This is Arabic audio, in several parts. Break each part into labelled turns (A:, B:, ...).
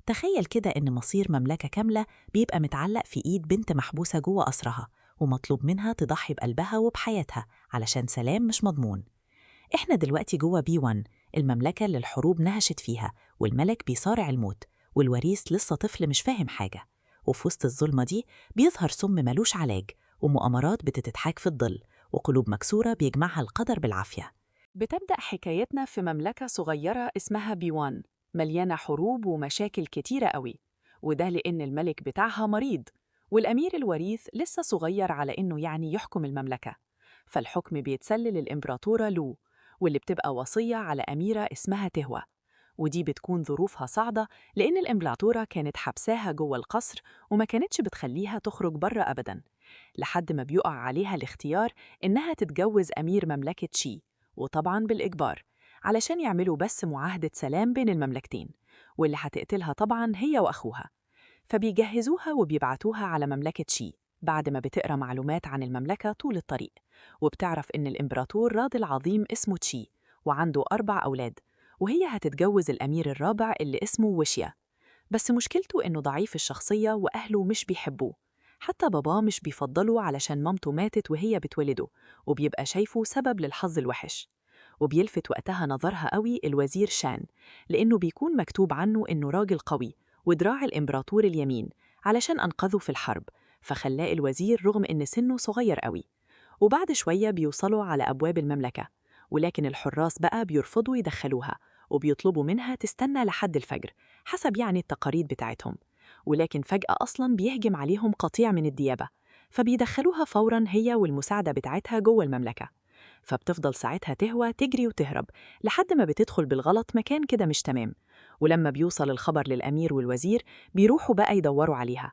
A: تخيل كده إن مصير مملكة كاملة بيبقى متعلق في إيد بنت محبوسة جوه قصرها، ومطلوب منها تضحي بقلبها وبحياتها علشان سلام مش مضمون. إحنا دلوقتي جوه B1، المملكة اللي الحروب نهشت فيها، والملك بيصارع الموت، والوريث لسه طفل مش فاهم حاجة. وفي وسط الظلمة دي بيظهر سم ملوش علاج، ومؤامرات بتتحاك في الظل، وقلوب مكسورة بيجمعها القدر بالعافية.
B: بتبدأ حكايتنا في مملكة صغيرة اسمها بيوان، مليانة حروب ومشاكل كتيرة قوي. وده لأن الملك بتاعها مريض، والأمير الوريث لسه صغير على إنه يحكم المملكة. فالحكم بيتسلل للإمبراطورة لو، واللي بتبقى وصية على أميرة اسمها تهوى. ودي بتكون ظروفها صعبة لأن الإمبراطورة كانت حبساها جوه القصر، وما كانتش بتخليها تخرج بره أبداً، لحد ما بيقع عليها الاختيار إنها تتجوز أمير مملكة شي، وطبعاً بالإجبار، علشان يعملوا بس معاهدة سلام بين المملكتين، واللي هتقتلها طبعاً هي وأخوها. فبيجهزوها وبيبعتوها على مملكة شي بعد ما بتقرأ معلومات عن المملكة طول الطريق، وبتعرف إن الإمبراطور راضي العظيم اسمه تشي، وعنده 4 أولاد، وهي هتتجوز الأمير الرابع اللي اسمه وشيا. بس مشكلته إنه ضعيف الشخصية وأهله مش بيحبوه، حتى باباه مش بيفضله علشان مامته ماتت وهي بتولده، وبيبقى شايفه سبب للحظ الوحش. وبيلفت وقتها نظرها قوي الوزير شان، لأنه بيكون مكتوب عنه إنه راجل قوي ودراع الإمبراطور اليمين، علشان أنقذه في الحرب، فخلاه الوزير رغم إن سنه صغير قوي. وبعد شوية بيوصلوا على أبواب المملكة، ولكن الحراس بقى بيرفضوا يدخلوها، وبيطلبوا منها تستنى لحد الفجر حسب التقارير بتاعتهم. ولكن فجأة أصلاً بيهجم عليهم قطيع من الديابة، فبيدخلوها فوراً هي والمساعدة بتاعتها جوه المملكة. فبتفضل ساعتها تهوى تجري وتهرب لحد ما بتدخل بالغلط مكان كده مش تمام. ولما بيوصل الخبر للأمير والوزير بيروحوا بقى يدوروا عليها،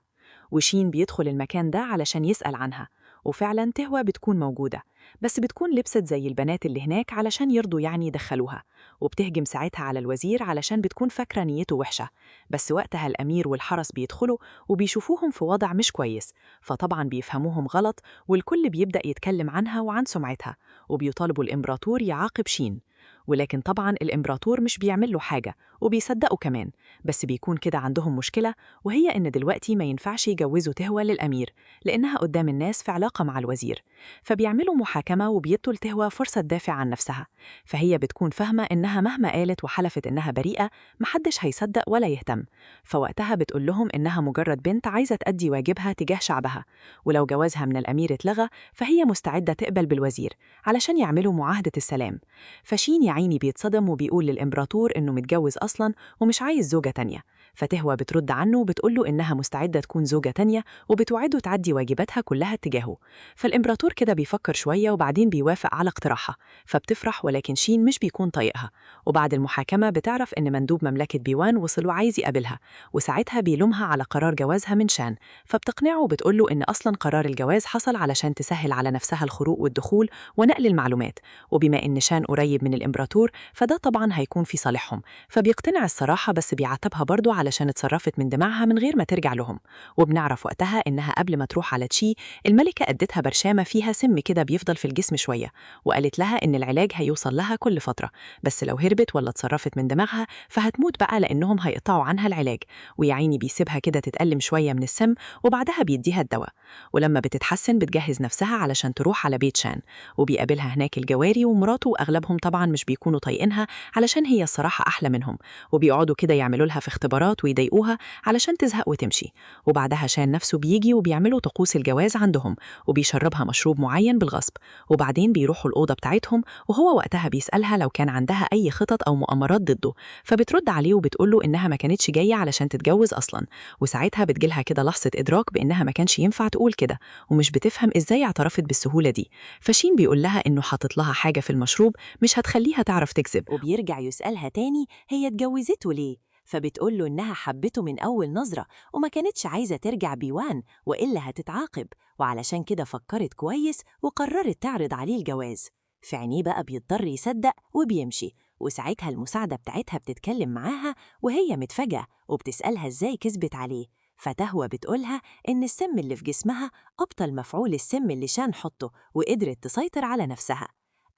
B: وشين بيدخل المكان ده علشان يسأل عنها. وفعلا تهوى بتكون موجودة، بس بتكون لبست زي البنات اللي هناك علشان يرضوا يدخلوها. وبتهجم ساعتها على الوزير علشان بتكون فاكرة نيته وحشة. بس وقتها الأمير والحرس بيدخلوا وبيشوفوهم في وضع مش كويس، فطبعا بيفهموهم غلط، والكل بيبدأ يتكلم عنها وعن سمعتها، وبيطالبوا الإمبراطور يعاقب شين. ولكن طبعا الإمبراطور مش بيعمل له حاجة، وبيصدقوا كمان. بس بيكون كده عندهم مشكلة، وهي إن دلوقتي ما ينفعش يجوزوا تهوى للأمير لأنها قدام الناس في علاقة مع الوزير. فبيعملوا محاكمة وبيدوا لتهوى فرصة تدافع عن نفسها. فهي بتكون فاهمة إنها مهما قالت وحلفت إنها بريئة محدش هيصدق ولا يهتم. فوقتها بتقول لهم إنها مجرد بنت عايزة تأدي واجبها تجاه شعبها، ولو جوازها من الأمير اتلغى فهي مستعدة تقبل بالوزير علشان يعملوا معاهدة السلام. فشين يا عيني بيتصدم وبيقول للإمبراطور إنه متجوز أصلاً ومش عايز زوجة تانية. فتهوى بترد عنه وبتقوله إنها مستعدة تكون زوجة تانية، وبتوعده تعدي واجباتها كلها تجاهه. فالإمبراطور كده بيفكر شوية وبعدين بيوافق على اقتراحها، فبتفرح، ولكن شين مش بيكون طايقها. وبعد المحاكمة بتعرف إن مندوب مملكة بيوان وصل وعايز يقابلها، وساعتها بيلومها على قرار جوازها من شان. فبتقنعه وبتقوله إن أصلاً قرار الجواز حصل علشان تسهل على نفسها الخروج والدخول ونقل المعلومات، وبما إن شان قريب من الإمبراطور فده طبعاً هيكون في صالحهم. فبيقتنع الصراحة، بس بيعاتبها برضو علشان اتصرفت من دماغها من غير ما ترجع لهم. وبنعرف وقتها إنها قبل ما تروح على تشي الملكة أدتها برشامة فيها سم كده بيفضل في الجسم شوية، وقالت لها إن العلاج هيوصل لها كل فترة، بس لو هربت ولا اتصرفت من دماغها فهتموت بقى لأنهم هيقطعوا عنها العلاج. ويعيني بيسيبها كده تتألم شوية من السم، وبعدها بيديها الدواء. ولما بتتحسن بتجهز نفسها علشان تروح على بيت شان، وبيقابلها هناك الجواري ومراته، وأغلبهم طبعا مش بيكونوا طايقينها علشان هي الصراحة أحلى منهم، وبيقعدوا كده يعملوا لها في اختبارات ويضايقوها علشان تزهق وتمشي. وبعدها شان نفسه بيجي وبيعملوا طقوس الجواز عندهم، وبيشربها مشروب معين بالغصب. وبعدين بيروحوا الأوضة بتاعتهم، وهو وقتها بيسألها لو كان عندها أي خطط أو مؤامرات ضده، فبترد عليه وبتقوله إنها ما كانتش جاية علشان تتجوز أصلا. وساعتها بتجيلها كده لحظة إدراك بإنها ما كانش ينفع تقول كده، ومش بتفهم إزاي اعترفت بالسهولة دي. فشين بيقول لها إنه حاطط لها حاجة في المشروب مش هتخليها تعرف تكذب.
A: وبيرجع يسألها تاني هي اتجوزته ليه، فبتقوله إنها حبته من أول نظرة وما كانتش عايزة ترجع بيوان وإلا هتتعاقب، وعلشان كده فكرت كويس وقررت تعرض عليه الجواز. في عينيه بقى بيضطر يصدق وبيمشي، وساعتها المساعدة بتاعتها بتتكلم معاها وهي متفاجئة وبتسألها إزاي كذبت عليه. فتهوى بتقولها إن السم اللي في جسمها أبطل مفعول السم اللي شان حطه، وقدرت تسيطر على نفسها.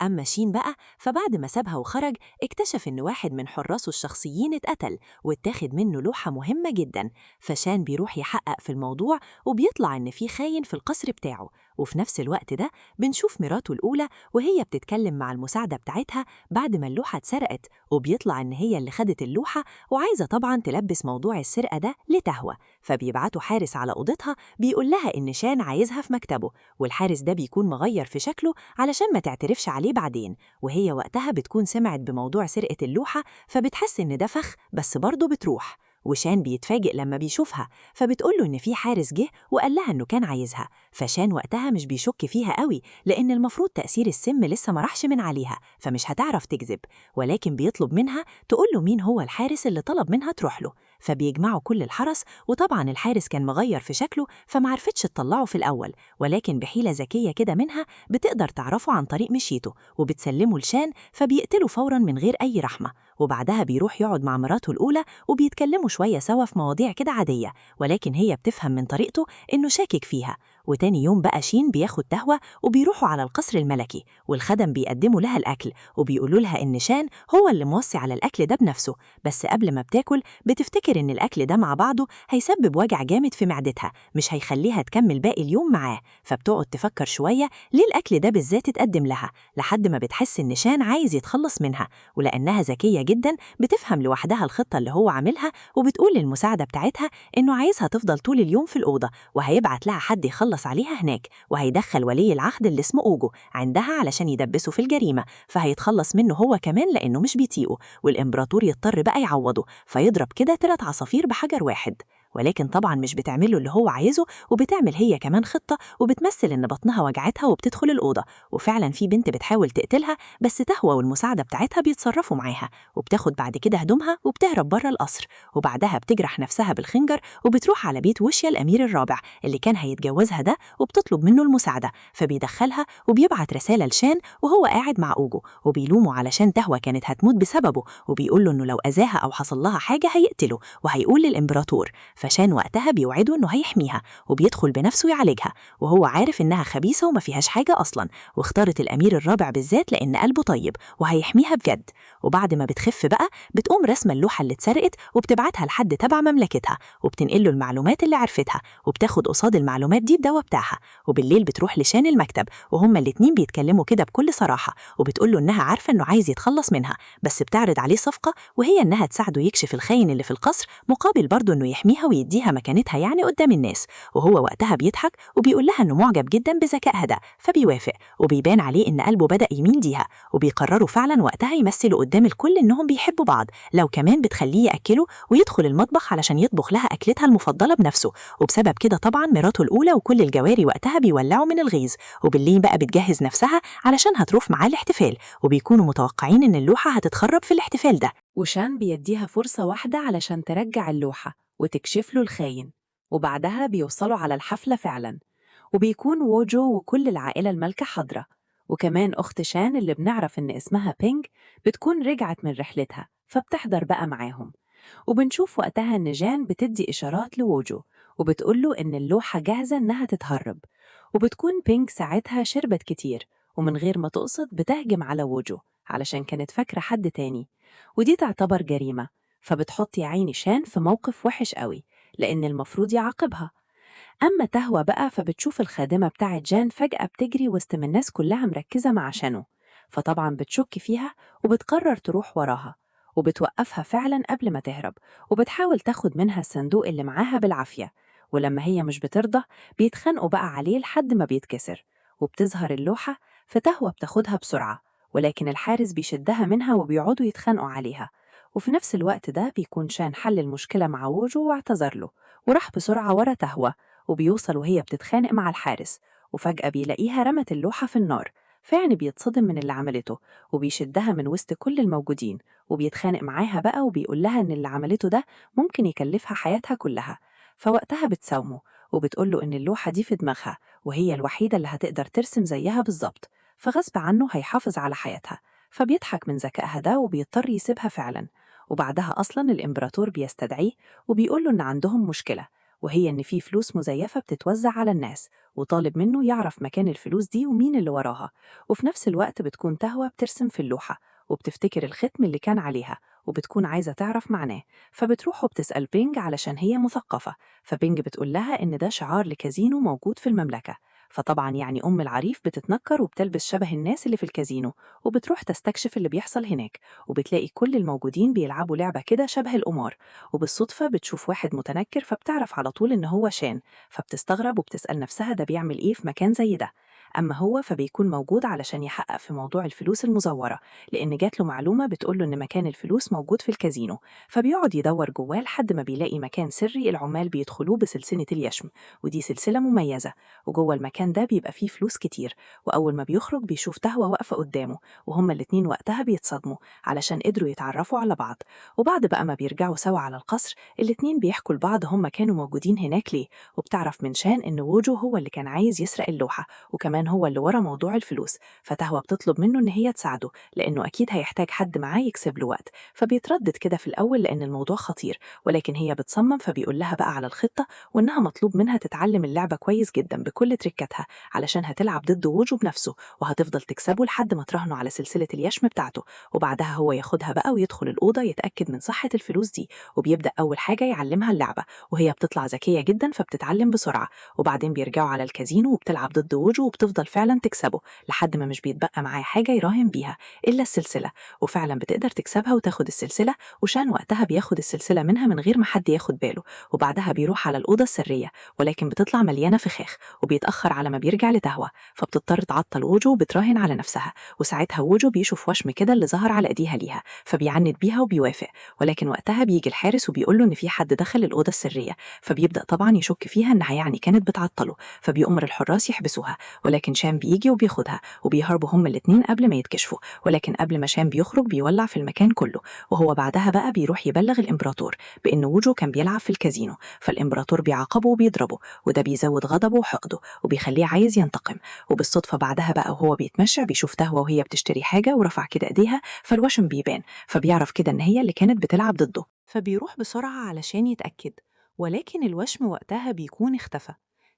A: أما شين بقى فبعد ما سابها وخرج اكتشف إن واحد من حراسه الشخصيين اتقتل واتاخد منه لوحة مهمة جدا. فشان بيروح يحقق في الموضوع وبيطلع إن في خاين في القصر بتاعه. وفي نفس الوقت ده بنشوف مراته الأولى وهي بتتكلم مع المساعدة بتاعتها بعد ما اللوحة اتسرقت، وبيطلع إن هي اللي خدت اللوحة وعايزة طبعا تلبس موضوع السرقة ده لتهوى. فبيبعتوا حارس على أوضتها بيقول لها إن شان عايزها في مكتبه، والحارس ده بيكون مغير في شكله علشان ما تعترفش عليه بعدين. وهي وقتها بتكون سمعت بموضوع سرقة اللوحة فبتحس إن ده فخ، بس برضه بتروح. وشان بيتفاجئ لما بيشوفها فبتقوله إن في حارس جه وقال لها إنه كان عايزها. فشان وقتها مش بيشك فيها قوي لأن المفروض تأثير السم لسه ما راحش من عليها فمش هتعرف تكذب، ولكن بيطلب منها تقوله مين هو الحارس اللي طلب منها تروح له. فبيجمعوا كل الحرس، وطبعا الحارس كان مغير في شكله فمعرفتش تطلعه في الأول، ولكن بحيلة ذكية كده منها بتقدر تعرفه عن طريق مشيته وبتسلمه لشان فبيقتله فورا من غير أي رحمة. وبعدها بيروح يقعد مع مراته الأولى وبيتكلموا شوية سوا في مواضيع كده عادية، ولكن هي بتفهم من طريقته إنه شاكك فيها. وتاني يوم بقى شين بياخد تهوى وبيروحوا على القصر الملكي، والخدم بيقدموا لها الأكل وبيقولوا لها إن شان هو اللي موصي على الأكل ده بنفسه. بس قبل ما بتاكل بتفتكر إن الأكل ده مع بعضه هيسبب وجع جامد في معدتها مش هيخليها تكمل باقي اليوم معاه. فبتقعد تفكر شوية ليه الأكل ده بالذات اتقدم لها، لحد ما بتحس إن شان عايز يتخلص منها. ولأنها ذكية جدا بتفهم لوحدها الخطة اللي هو عاملها وبتقول للمساعدة بتاعتها إنه عايزها تفضل طول اليوم في الأوضة وهيبعت لها حد يخلص عليها هناك، وهيدخل ولي العهد اللي اسمه أوجو عندها علشان يدبسه في الجريمة فهيتخلص منه هو كمان لأنه مش بيطيقه، والإمبراطور يضطر بقى يعوضه فيضرب كده 3 عصافير بحجر واحد. ولكن طبعا مش بتعمله اللي هو عايزه، وبتعمل هي كمان خطة وبتمثل إن بطنها وجعتها وبتدخل الأوضة، وفعلا في بنت بتحاول تقتلها بس تهوى والمساعدة بتاعتها بيتصرفوا معاها، وبتاخد بعد كده هدومها وبتهرب بره القصر. وبعدها بتجرح نفسها بالخنجر وبتروح على بيت وشيا الأمير الرابع اللي كان هيتجوزها ده وبتطلب منه المساعدة. فبيدخلها وبيبعت رسالة لشان وهو قاعد مع أوجو وبيلومه علشان تهوى كانت هتموت بسببه، وبيقول له إنه لو أذاها أو حصل لها حاجة هيقتله وهيقول للإمبراطور. فشان وقتها بيوعده إنه هيحميها وبيدخل بنفسه يعالجها، وهو عارف إنها خبيثة وما فيهاش حاجة أصلا، واختارت الأمير الرابع بالذات لأن قلبه طيب وهيحميها بجد. وبعد ما بتخف بقى بتقوم رسمة اللوحة اللي اتسرقت وبتبعتها لحد تبع مملكتها وبتنقله المعلومات اللي عرفتها، وبتاخد قصاد المعلومات دي الدواء بتاعها. وبالليل بتروح لشان المكتب وهما الاتنين بيتكلموا كده بكل صراحة، وبتقوله إنها عارفة إنه عايز يتخلص منها بس بتعرض عليه صفقة وهي إنها تساعده يكشف الخاين اللي في القصر مقابل برضه إنه يحميها ويديها مكانتها يعني قدام الناس. وهو وقتها بيضحك وبيقول لها إنه معجب جدا بذكائها ده فبيوافق، وبيبان عليه إن قلبه بدأ يميل ليها، وبيقرروا فعلا وقتها يمثلوا قدام الكل إنهم بيحبوا بعض لو كمان بتخليه يأكله ويدخل المطبخ علشان يطبخ لها أكلتها المفضلة بنفسه. وبسبب كده طبعا مراته الأولى وكل الجواري وقتها بيولعوا من الغيظ، وبالليل بقى بتجهز نفسها علشان هتروح معاه الاحتفال، وبيكونوا متوقعين إن اللوحة هتتخرب في الاحتفال ده.
B: وشان بيديها فرصة واحدة علشان ترجع اللوحة وتكشف له الخاين، وبعدها بيوصلوا على الحفلة فعلا، وبيكون ووجو وكل العائلة المالكة حاضرة، وكمان أخت شان اللي بنعرف إن اسمها بينج بتكون رجعت من رحلتها فبتحضر بقى معاهم. وبنشوف وقتها إن جان بتدي إشارات لوجو وبتقوله إن اللوحة جاهزة إنها تتهرب، وبتكون بينج ساعتها شربت كتير ومن غير ما تقصد بتهجم على وجو علشان كانت فاكرة حد تاني، ودي تعتبر جريمة. فبتحط يا عيني شان في موقف وحش قوي لأن المفروض يعاقبها. أما تهوى بقى فبتشوف الخادمة بتاعت جان فجأة بتجري وسط من الناس كلها مركزة مع شانو، فطبعا بتشك فيها وبتقرر تروح وراها، وبتوقفها فعلا قبل ما تهرب وبتحاول تاخد منها الصندوق اللي معاها بالعافية. ولما هي مش بترضى بيتخانقوا بقى عليه لحد ما بيتكسر وبتظهر اللوحة، فتهوى بتاخدها بسرعة ولكن الحارس بيشدها منها وبيقعدوا يتخانقوا عليها. وفي نفس الوقت ده بيكون شان حل المشكلة مع ووجو واعتذر له وراح بسرعة ورا تهوى، وبيوصل وهي بتتخانق مع الحارس وفجأة بيلاقيها رمت اللوحة في النار، فيعني بيتصدم من اللي عملته وبيشدها من وسط كل الموجودين وبيتخانق معاها بقى وبيقول لها إن اللي عملته ده ممكن يكلفها حياتها كلها. فوقتها بتساومه وبتقوله إن اللوحة دي في دماغها وهي الوحيدة اللي هتقدر ترسم زيها بالظبط، فغصب عنه هيحافظ على حياتها. فبيضحك من ذكائها ده وبيضطر يسيبها فعلا. وبعدها أصلا الإمبراطور بيستدعيه وبيقوله إن عندهم مشكلة وهي إن في فلوس مزيفة بتتوزع على الناس، وطالب منه يعرف مكان الفلوس دي ومين اللي وراها. وفي نفس الوقت بتكون تهوى بترسم في اللوحة وبتفتكر الختم اللي كان عليها، وبتكون عايزة تعرف معناه، فبتروح وبتسأل بينج علشان هي مثقفة. فبينج بتقول لها إن ده شعار لكازينو موجود في المملكة. فطبعا يعني أم العريف بتتنكر وبتلبس شبه الناس اللي في الكازينو، وبتروح تستكشف اللي بيحصل هناك، وبتلاقي كل الموجودين بيلعبوا لعبة كده شبه القمار. وبالصدفة بتشوف واحد متنكر فبتعرف على طول إن هو شان، فبتستغرب وبتسأل نفسها ده بيعمل إيه في مكان زي ده. أما هو فبيكون موجود علشان يحقق في موضوع الفلوس المزورة، لأن جات له معلومة بتقوله إن مكان الفلوس موجود في الكازينو. فبيقعد يدور جواه لحد ما بيلاقي مكان سري العمال بيدخلوه بسلسلة اليشم، ودي سلسلة مميزة، وجوه المكان ده بيبقى فيه فلوس كتير. وأول ما بيخرج بيشوف تهوى واقفة قدامه، وهما الاتنين وقتها بيتصدموا علشان قدروا يتعرفوا على بعض. وبعد بقى ما بيرجعوا سوا على القصر، الاتنين بيحكوا لبعض هما كانوا موجودين هناك ليه. وبتعرف من شان إن ووجو هو اللي كان عايز يسرق اللوحة، وكمان هو اللي ورا موضوع الفلوس. فتهوى بتطلب منه إن هي تساعده، لأنه أكيد هيحتاج حد معاه يكسب له وقت. فبيتردد كده في الأول لأن الموضوع خطير، ولكن هي بتصمم. فبيقول لها بقى على الخطة، وإنها مطلوب منها تتعلم اللعبة كويس جدا بكل تريكاتها، علشان هتلعب ضد ووجو بنفسه، وهتفضل تكسبه لحد ما تراهنوا على سلسلة اليشم بتاعته. وبعدها هو ياخدها بقى ويدخل الأوضة يتأكد من صحة الفلوس دي، وبيبدأ أول حاجة يعلمها اللعبة، وهي بتطلع ذكية جدا فبتتعلم بسرعة. وبعدين بيرجعوا على الكازينو وبتلعب ضد ووجو وبتفضل فعلا تكسبه لحد ما مش بيتبقى معاه حاجة يراهن بيها إلا السلسلة. وفعلا بتقدر تكسبها وتاخد السلسلة، وشان وقتها بياخد السلسلة منها من غير ما حد ياخد باله. وبعدها بيروح على الأوضة السرية، ولكن بتطلع مليانة فخاخ، وبيتأخر على ما بيرجع لتهوى. فبتضطر تعطل ووجو وبتراهن على نفسها. وساعتها ووجو بيشوف وشم كده اللي ظهر على ايديها ليها، فبيعند بيها وبيوافق. ولكن وقتها بيجي الحارس وبيقول له ان في حد دخل الاوضه السريه، فبيبدا طبعا يشك فيها انها يعني كانت بتعطله. فبيأمر الحراس يحبسوها، ولكن شام بيجي وبياخدها، وبيهربوا هما الاتنين قبل ما يتكشفوا. ولكن قبل ما شام بيخرج بيولع في المكان كله. وهو بعدها بقى بيروح يبلغ الامبراطور بان ووجو كان بيلعب في الكازينو. فالامبراطور بيعاقبه وبيضربه، وده بيزود غضبه وحقده وبيخليه عايز ينتقم. وبالصدفة بعدها بقى وهو بيتمشى بيشوف تهوى وهي بتشتري حاجة ورفع كده ايديها، فالوشم بيبان، فبيعرف كده ان هي اللي كانت بتلعب ضده. فبيروح بسرعة علشان يتأكد، ولكن الوشم وقتها بيكون اختفى،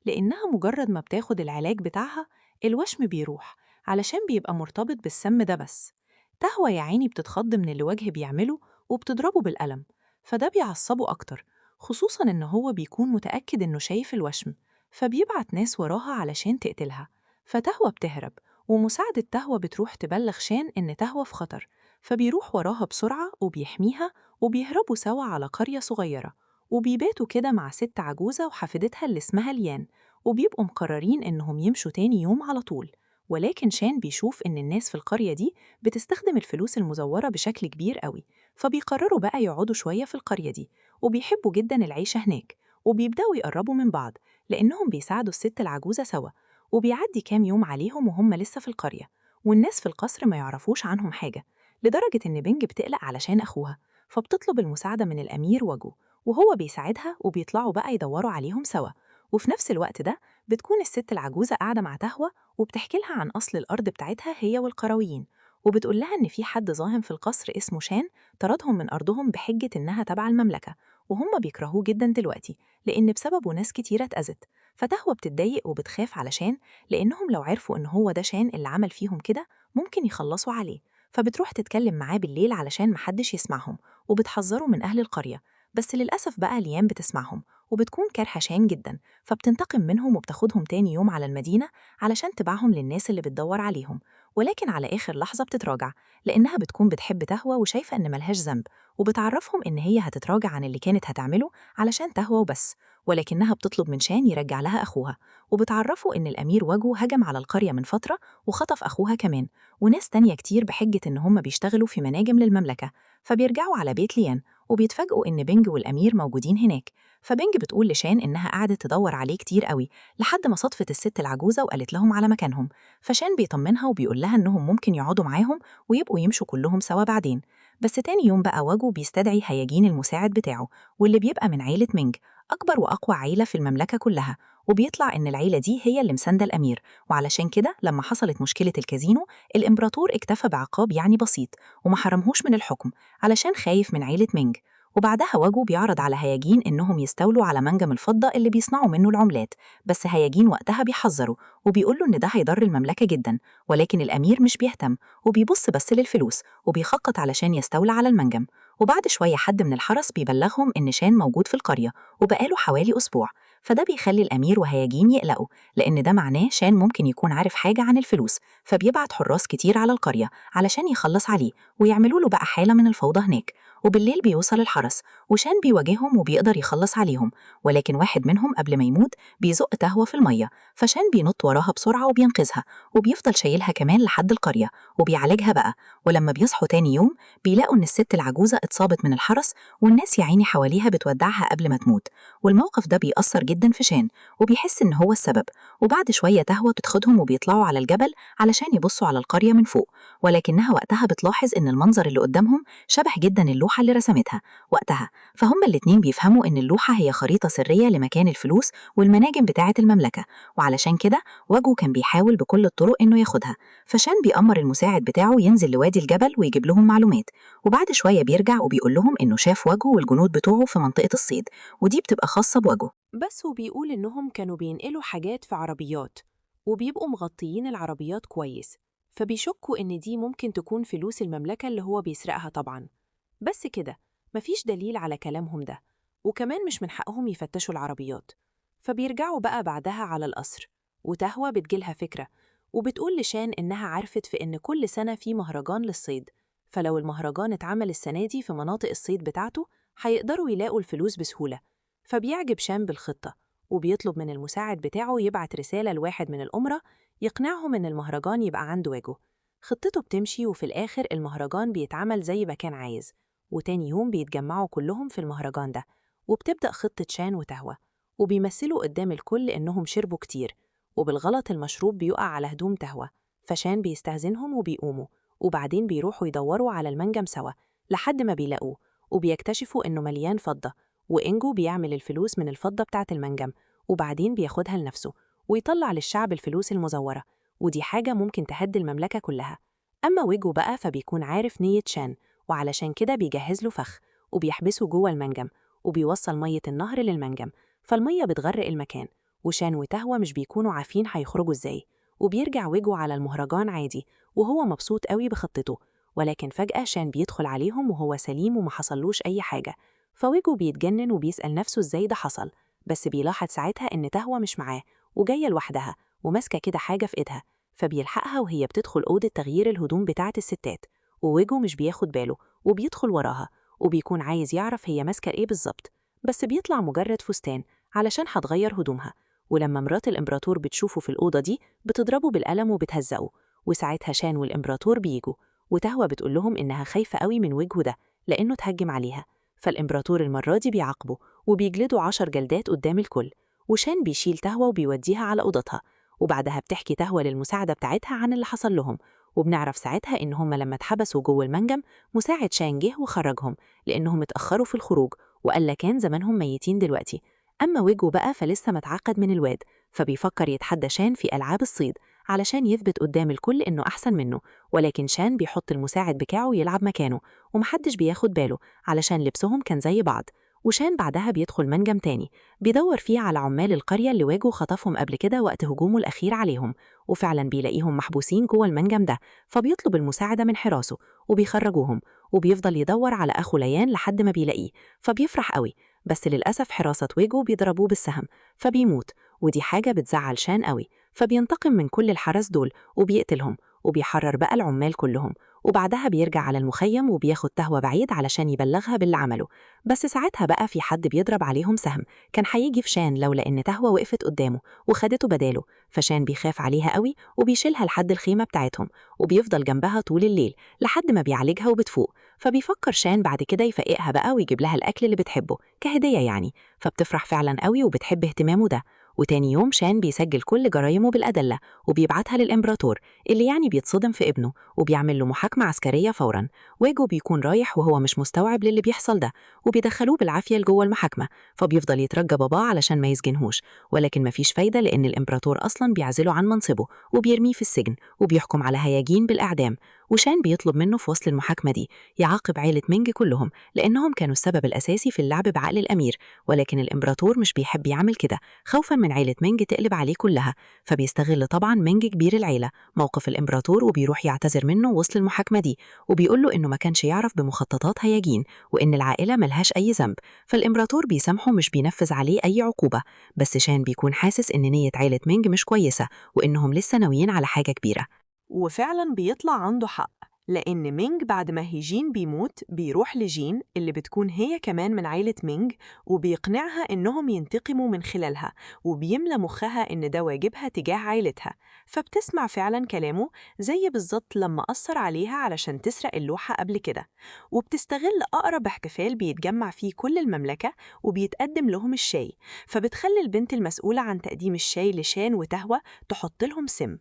B: لأنها مجرد ما بتاخد العلاج بتاعها الوشم بيروح، علشان بيبقى مرتبط بالسم ده بس. تهوى يا عيني بتتخض من اللي وجه بيعمله وبتضربه بالقلم، فده بيعصبه أكتر، خصوصا إن هو بيكون متأكد إنه شايف الوشم، فبيبعت ناس وراها علشان تقتلها. فتهوى بتهرب، ومساعدة تهوى بتروح تبلغ شان إن تهوى في خطر، فبيروح وراها بسرعة وبيحميها، وبيهربوا سوا على قرية صغيرة، وبيباتوا كده مع ست عجوزة وحفيدتها اللي اسمها ليان، وبيبقوا مقررين إنهم يمشوا تاني يوم على طول. ولكن شان بيشوف إن الناس في القرية دي بتستخدم الفلوس المزورة بشكل كبير قوي، فبيقرروا بقى يقعدوا شوية في القرية دي، وبيحبوا جدا العيشة هناك، وبيبدأوا يقربوا من بعض لأنهم بيساعدوا الست العجوزة سوا. وبيعدي كام يوم عليهم وهم لسه في القرية، والناس في القصر ما يعرفوش عنهم حاجة، لدرجة إن بنج بتقلق علشان أخوها، فبتطلب المساعدة من الأمير وجو، وهو بيساعدها وبيطلعوا بقى يدوروا عليهم سوا. وفي نفس الوقت ده بتكون الست العجوزة قاعدة مع تهوى وبتحكي لها عن أصل الأرض بتاعتها هي والقرويين، وبتقول لها إن في حد ظاهر في القصر اسمه شان طردهم من أرضهم بحجة إنها تبع المملكة، وهم بيكرهوه جدا دلوقتي لأن بسببه ناس كتيرة اتأذت. فتهوى بتتضايق وبتخاف علشان لأنهم لو عرفوا إن هو ده شان اللي عمل فيهم كده ممكن يخلصوا عليه. فبتروح تتكلم معاه بالليل علشان محدش يسمعهم، وبتحذره من أهل القرية. بس للأسف بقى ليان بتسمعهم وبتكون كارهة شان جدا، فبتنتقم منهم وبتاخدهم تاني يوم على المدينة علشان تبعهم للناس اللي بتدور عليهم. ولكن على آخر لحظة بتتراجع، لأنها بتكون بتحب تهوى وشايفة إن ملهاش ذنب، وبتعرفهم إن هي هتتراجع عن اللي كانت هتعمله علشان تهوى وبس. ولكنها بتطلب من شان يرجع لها أخوها، وبتعرفه إن الأمير وجو هجم على القرية من فترة وخطف أخوها كمان، وناس تانية كتير بحجة إن هم بيشتغلوا في مناجم للمملكة. فبيرجعوا على بيت ليان وبيتفاجئوا إن بينج والأمير موجودين هناك. فبينج بتقول لشان إنها قعدت تدور عليه كتير قوي لحد ما صدفت الست العجوزة وقالت لهم على مكانهم. فشان بيطمنها وبيقول لها إنهم ممكن يقعدوا معاهم ويبقوا يمشوا كلهم سوا بعدين. بس تاني يوم بقى واجو بيستدعي هياجين المساعد بتاعه، واللي بيبقى من عيلة مينج، أكبر وأقوى عيلة في المملكة كلها. وبيطلع إن العيلة دي هي اللي مساندة الأمير، وعلشان كده لما حصلت مشكلة الكازينو الإمبراطور اكتفى بعقاب يعني بسيط وما حرمهوش من الحكم علشان خايف من عيلة مينج.
A: وبعدها واجو بيعرض على هياجين إنهم يستولوا على منجم الفضة اللي بيصنعوا منه العملات، بس هياجين وقتها بيحذروا وبيقولوا إن ده هيضر المملكة جدا، ولكن الأمير مش بيهتم وبيبص بس للفلوس وبيخطط علشان يستولى على المنجم. وبعد شوية حد من الحرس بيبلغهم إن شان موجود في القرية وبقاله حوالي أسبوع، فده بيخلي الأمير وهياجين يقلقوا لأن ده معناه شان ممكن يكون عارف حاجة عن الفلوس، فبيبعت حراس كتير على القرية علشان يخلص عليه ويعملوا له بقى حالة من الفوضى هناك. وبالليل بيوصل الحرس وشان بيواجههم وبيقدر يخلص عليهم، ولكن واحد منهم قبل ما يموت بيزق تهوى في المية، فشان بينط وراها بسرعة وبينقذها وبيفضل شايلها كمان لحد القرية وبيعالجها بقى. ولما بيصحوا تاني يوم بيلاقوا إن الست العجوزة اتصابت من الحرس والناس يا عيني حواليها بتودعها قبل ما تموت، والموقف ده بيأثر جدا في شان وبيحس إن هو السبب. وبعد شوية تهوى بتاخدهم وبيطلعوا على الجبل علشان يبصوا على القرية من فوق، ولكنها وقتها بتلاحظ إن المنظر اللي قدامهم شبه جدا اللوحة اللي رسمتها وقتها، فهم الاتنين بيفهموا إن اللوحة هي خريطة سرية لمكان الفلوس والمناجم بتاعة المملكة، وعلشان كده واجو كان بيحاول بكل الطرق إنه ياخدها. فشان بيأمر المساعد بتاعه ينزل لوادي الجبل ويجيب لهم معلومات، وبعد شوية بيرجع وبيقول لهم إنه شاف واجو والجنود بتوعه في منطقة الصيد، ودي بتبقى خاصة بواجو.
B: بس وبيقول إنهم كانوا بينقلوا حاجات في عربيات وبيبقوا مغطيين العربيات كويس، فبيشكوا إن دي ممكن تكون فلوس المملكة اللي هو بيسرقها طبعاً. بس كده مفيش دليل على كلامهم ده، وكمان مش من حقهم يفتشوا العربيات. فبيرجعوا بقى بعدها على القصر، وتهوى بتجيلها فكرة وبتقول لشان إنها عرفت في إن كل سنة في مهرجان للصيد، فلو المهرجان اتعمل السنة دي في مناطق الصيد بتاعته هيقدروا يلاقوا الفلوس بسهولة. فبيعجب شان بالخطة وبيطلب من المساعد بتاعه يبعت رسالة لواحد من الأمراء يقنعهم إن المهرجان يبقى عنده واجو. خطته بتمشي وفي الآخر المهرجان بيتعمل زي ما كان عايز، وتاني يوم بيتجمعوا كلهم في المهرجان ده، وبتبدأ خطة شان وتهوى وبيمثلوا قدام الكل إنهم شربوا كتير، وبالغلط المشروب بيقع على هدوم تهوى، فشان بيستهزنهم وبيقوموا، وبعدين بيروحوا يدوروا على المنجم سوا لحد ما بيلاقوه وبيكتشفوا إنه مليان فضة، وإنجو بيعمل الفلوس من الفضة بتاعة المنجم وبعدين بياخدها لنفسه ويطلع للشعب الفلوس المزورة، ودي حاجة ممكن تهد المملكة كلها. أما ويجو بقى فبيكون عارف نية شان، وعلشان كده بيجهز له فخ وبيحبسه جوه المنجم وبيوصل مية النهر للمنجم، فالمية بتغرق المكان، وشان وتهوى مش بيكونوا عارفين هيخرجوا ازاي. وبيرجع ويجو على المهرجان عادي وهو مبسوط قوي بخطته، ولكن فجأة شان بيدخل عليهم وهو سليم وما حصلوش أي حاجة، فويجو بيتجنن وبيسأل نفسه ازاي ده حصل، بس بيلاحظ ساعتها إن تهوى مش معاه وجاية لوحدها وماسكة كده حاجة في إيدها، فبيلحقها وهي بتدخل أوضة تغيير الهدوم بتاعة الستات، وويجو مش بياخد باله وبيدخل وراها وبيكون عايز يعرف هي ماسكة إيه بالظبط، بس بيطلع مجرد فستان علشان هتغير هدومها. ولما مرات الإمبراطور بتشوفه في الأوضة دي بتضربه بالقلم وبتهزقه، وساعتها شان والإمبراطور بيجوا، وتهوى بتقول لهم إنها خايفة قوي من وجهه ده لأنه تهجم عليها، فالإمبراطور المرة دي بيعاقبه وبيجلده 10 جلدات قدام الكل، وشان بيشيل تهوى وبيوديها على أوضتها، وبعدها بتحكي تهوى للمساعدة بتاعتها عن اللي حصل لهم، وبنعرف ساعتها إن هم لما اتحبسوا جوه المنجم مساعد شان جه وخرجهم لأنهم اتأخروا في الخروج وقال كان زمانهم ميتين دلوقتي. أما ويجو بقى فلسه متعقد من الواد، فبيفكر يتحدى شان في ألعاب الصيد علشان يثبت قدام الكل إنه أحسن منه، ولكن شان بيحط المساعد بتاعه يلعب مكانه ومحدش بياخد باله علشان لبسهم كان زي بعض. وشان بعدها بيدخل منجم تاني بيدور فيه على عمال القرية اللي واجهوا خطفهم قبل كده وقت هجومه الأخير عليهم، وفعلا بيلاقيهم محبوسين جوه المنجم ده، فبيطلب المساعدة من حراسه وبيخرجوهم، وبيفضل يدور على أخو ليان لحد ما بيلاقيه، فبيفرح قوي، بس للأسف حراسة ويجو بيضربوه بالسهم فبيموت، ودي حاجة بتزعل شان قوي، فبينتقم من كل الحرس دول وبيقتلهم وبيحرر بقى العمال كلهم، وبعدها بيرجع على المخيم وبياخد تهوى بعيد علشان يبلغها باللي عمله. بس ساعتها بقى في حد بيضرب عليهم سهم كان هيجي في شان لولا إن تهوى وقفت قدامه وخدته بداله، فشان بيخاف عليها قوي وبيشيلها لحد الخيمة بتاعتهم وبيفضل جنبها طول الليل لحد ما بيعالجها وبتفوق، فبيفكر شان بعد كده يفققها بقى ويجيب لها الأكل اللي بتحبه كهدية يعني، فبتفرح فعلا قوي وبتحب اهتمامه ده. وتاني يوم شان بيسجل كل جرايمه بالأدلة وبيبعتها للإمبراطور اللي يعني بيتصدم في ابنه وبيعمل له محاكمة عسكرية فوراً. ويجو بيكون رايح وهو مش مستوعب للي بيحصل ده وبيدخلوه بالعافية لجوه المحاكمة، فبيفضل يترجى باباه علشان ما يسجنهوش، ولكن مفيش فايدة لأن الإمبراطور أصلاً بيعزله عن منصبه وبيرميه في السجن وبيحكم على هياجين بالإعدام.
C: وشان بيطلب منه في وسط المحاكمة دي يعاقب عيلة مينج كلهم لأنهم كانوا السبب الأساسي في اللعب بعقل الأمير، ولكن الإمبراطور مش بيحب يعمل كده خوفا من عيلة مينج تقلب عليه كلها. فبيستغل طبعا مينج كبير العيلة موقف الإمبراطور وبيروح يعتذر منه وسط المحاكمة دي، وبيقول له إنه ما كانش يعرف بمخططات هياجين وإن العائلة ملهاش أي ذنب. فالإمبراطور بيسامحه مش بينفذ عليه أي عقوبة، بس شان بيكون حاسس إن نية عيلة مينج مش كويسة وإنهم لسه ناويين على حاجة كبيرة.
D: وفعلا بيطلع عنده حق، لأن مينج بعد ما هيجين بيموت بيروح لجين اللي بتكون هي كمان من عيلة مينج، وبيقنعها إنهم ينتقموا من خلالها، وبيملى مخها إن ده واجبها تجاه عيلتها. فبتسمع فعلا كلامه زي بالظبط لما أثر عليها علشان تسرق اللوحة قبل كده. وبتستغل أقرب احتفال بيتجمع فيه كل المملكة وبيتقدم لهم الشاي، فبتخلي البنت المسؤولة عن تقديم الشاي لشان وتهوى تحط لهم سم.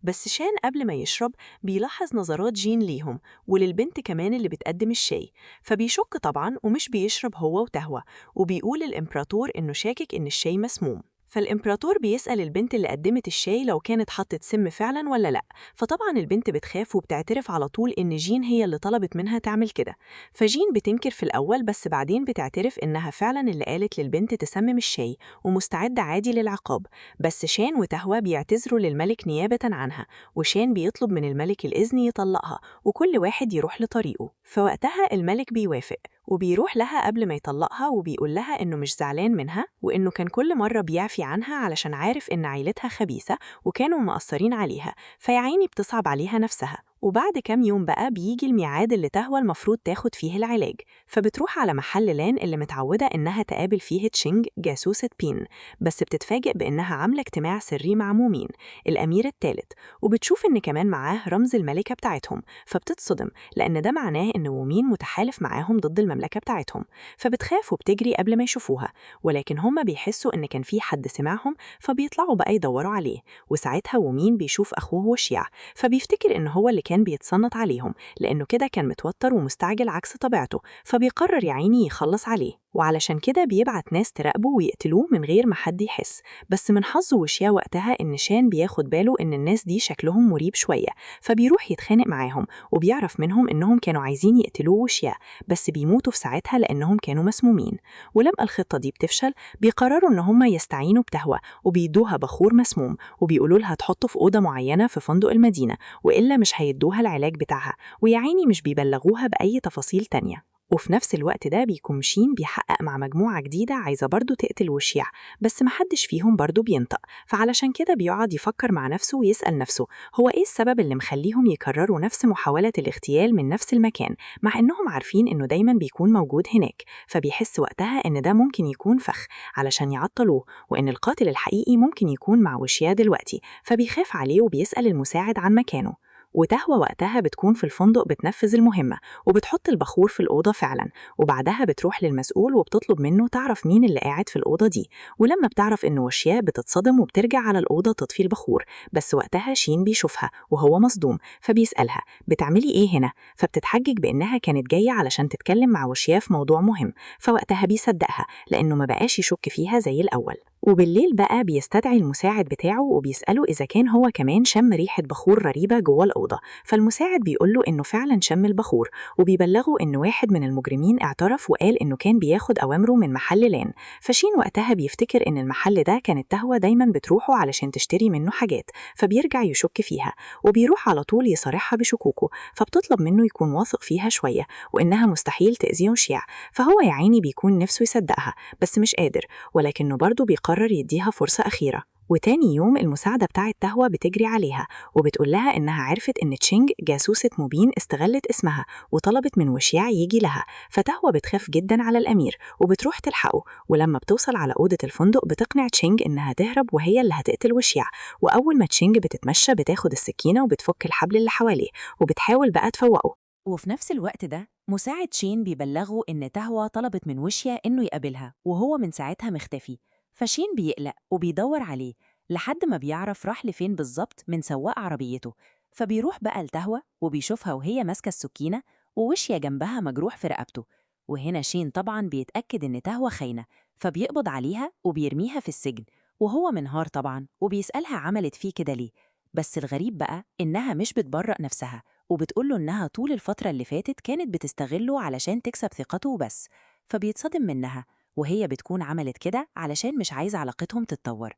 D: بس شان قبل ما يشرب بيلاحظ نظرات جين ليهم وللبنت كمان اللي بتقدم الشاي، فبيشك طبعا ومش بيشرب هو وتهوى، وبيقول الإمبراطور إنه شاكك إن الشاي مسموم. فالإمبراطور بيسأل البنت اللي قدمت الشاي لو كانت حطت سم فعلا ولا لأ، فطبعا البنت بتخاف وبتعترف على طول إن جين هي اللي طلبت منها تعمل كده. فجين بتنكر في الأول، بس بعدين بتعترف إنها فعلا اللي قالت للبنت تسمم الشاي ومستعدة عادي للعقاب. بس شان وتهوى بيعتذروا للملك نيابة عنها، وشان بيطلب من الملك الإذن يطلقها وكل واحد يروح لطريقه. فوقتها الملك بيوافق وبيروح لها قبل ما يطلقها، وبيقول لها إنه مش زعلان منها وإنه كان كل مرة بيعفي عنها علشان عارف إن عيلتها خبيثة وكانوا مقصرين عليها، فيعيني بتصعب عليها نفسها. وبعد كام يوم بقى بيجي الميعاد اللي تهوى المفروض تاخد فيه العلاج، فبتروح على محل لان اللي متعودة إنها تقابل فيه تشينج جاسوسة بين، بس بتتفاجئ بإنها عاملة اجتماع سري مع مومين الأمير الثالث، وبتشوف إن كمان معاه رمز الملكة بتاعتهم، فبتتصدم لأن ده معناه إن مومين متحالف معاهم ضد المملكة بتاعتهم. فبتخاف وبتجري قبل ما يشوفوها، ولكن هما بيحسوا إن كان في حد سمعهم فبيطلعوا بقى يدوروا عليه. وساعتها ومين بيشوف أخوه وشيع، فبيفتكر إن هو اللي كان بيتصنت عليهم لأنه كده كان متوتر ومستعجل عكس طبيعته، فبيقرر يعيني يخلص عليه، وعلشان كده بيبعت ناس تراقبه ويقتلوه من غير ما حد يحس. بس من حظه وشيا وقتها إن شان بياخد باله إن الناس دي شكلهم مريب شوية، فبيروح يتخانق معاهم وبيعرف منهم إنهم كانوا عايزين يقتلوه وشيا، بس بيموتوا في ساعتها لأنهم كانوا مسمومين. ولما الخطة دي بتفشل بيقرروا إن هم يستعينوا بتهوى وبيدوها بخور مسموم، وبيقولوا لها تحطه في أوضة معينة في فندق المدينة وإلا مش هيدوها العلاج بتاعها، ويعيني مش بيبلغوها بأي تفاصيل تانية. وفي نفس الوقت ده بيكون شين بيحقق مع مجموعة جديدة عايزة برضو تقتل وشيع، بس محدش فيهم برضو بينطق، فعلشان كده بيقعد يفكر مع نفسه ويسأل نفسه هو إيه السبب اللي مخليهم يكرروا نفس محاولة الاغتيال من نفس المكان مع إنهم عارفين إنه دايما بيكون موجود هناك. فبيحس وقتها إن ده ممكن يكون فخ علشان يعطلوه، وإن القاتل الحقيقي ممكن يكون مع وشيع دلوقتي، فبيخاف عليه وبيسأل المساعد عن مكانه. وتهوى وقتها بتكون في الفندق بتنفذ المهمة وبتحط البخور في الأوضة فعلا، وبعدها بتروح للمسؤول وبتطلب منه تعرف مين اللي قاعد في الأوضة دي، ولما بتعرف إنه وشياء بتتصدم وبترجع على الأوضة تطفي البخور، بس وقتها شين بيشوفها وهو مصدوم فبيسألها بتعملي إيه هنا؟ فبتتحجج بإنها كانت جاية علشان تتكلم مع وشياء في موضوع مهم، فوقتها بيصدقها لأنه ما بقاش يشك فيها زي الأول. وبالليل بقى بيستدعي المساعد بتاعه وبيسأله إذا كان هو كمان شم ريحة بخور غريبة جوه الأوضة، فالمساعد بيقوله إنه فعلا شم البخور، وبيبلغه إنه واحد من المجرمين اعترف وقال إنه كان بياخد أوامره من محل لان. فشين وقتها بيفتكر إن المحل ده كانت تهوى دايما بتروحه علشان تشتري منه حاجات، فبيرجع يشك فيها وبيروح على طول يصارحها بشكوكه، فبتطلب منه يكون واثق فيها شوية وإنها مستحيل تأذيه وشيع، فهو يا عيني بيكون نفسه يصدقها بس مش قادر، ولكنه برضه بيقرر يديها فرصة أخيرة. وتاني يوم المساعدة بتاعت تهوى بتجري عليها وبتقول لها إنها عرفت إن تشينج جاسوسة موبين استغلت اسمها وطلبت من وشيع يجي لها، فتهوى بتخاف جدا على الأمير وبتروح تلحقه، ولما بتوصل على أوضة الفندق بتقنع تشينج إنها تهرب وهي اللي هتقتل وشيع، وأول ما تشينج بتتمشى بتاخد السكينة وبتفك الحبل اللي حواليه وبتحاول بقى تفوقه.
A: وفي نفس الوقت ده مساعد شين بيبلغه إن تهوى طلبت من وشيا إنه يقابلها وهو من ساعتها مختفي، فشين بيقلق وبيدور عليه لحد ما بيعرف راح لفين بالظبط من سواق عربيته، فبيروح بقى لتهوى وبيشوفها وهي ماسكة السكينة ووشيا جنبها مجروح في رقبته. وهنا شين طبعا بيتأكد إن تهوى خاينة، فبيقبض عليها وبيرميها في السجن، وهو منهار طبعا وبيسألها عملت فيه كده ليه. بس الغريب بقى إنها مش بتبرأ نفسها وبتقوله إنها طول الفترة اللي فاتت كانت بتستغله علشان تكسب ثقته وبس، فبيتصدم منها، وهي بتكون عملت كده علشان مش عايزة علاقتهم تتطور.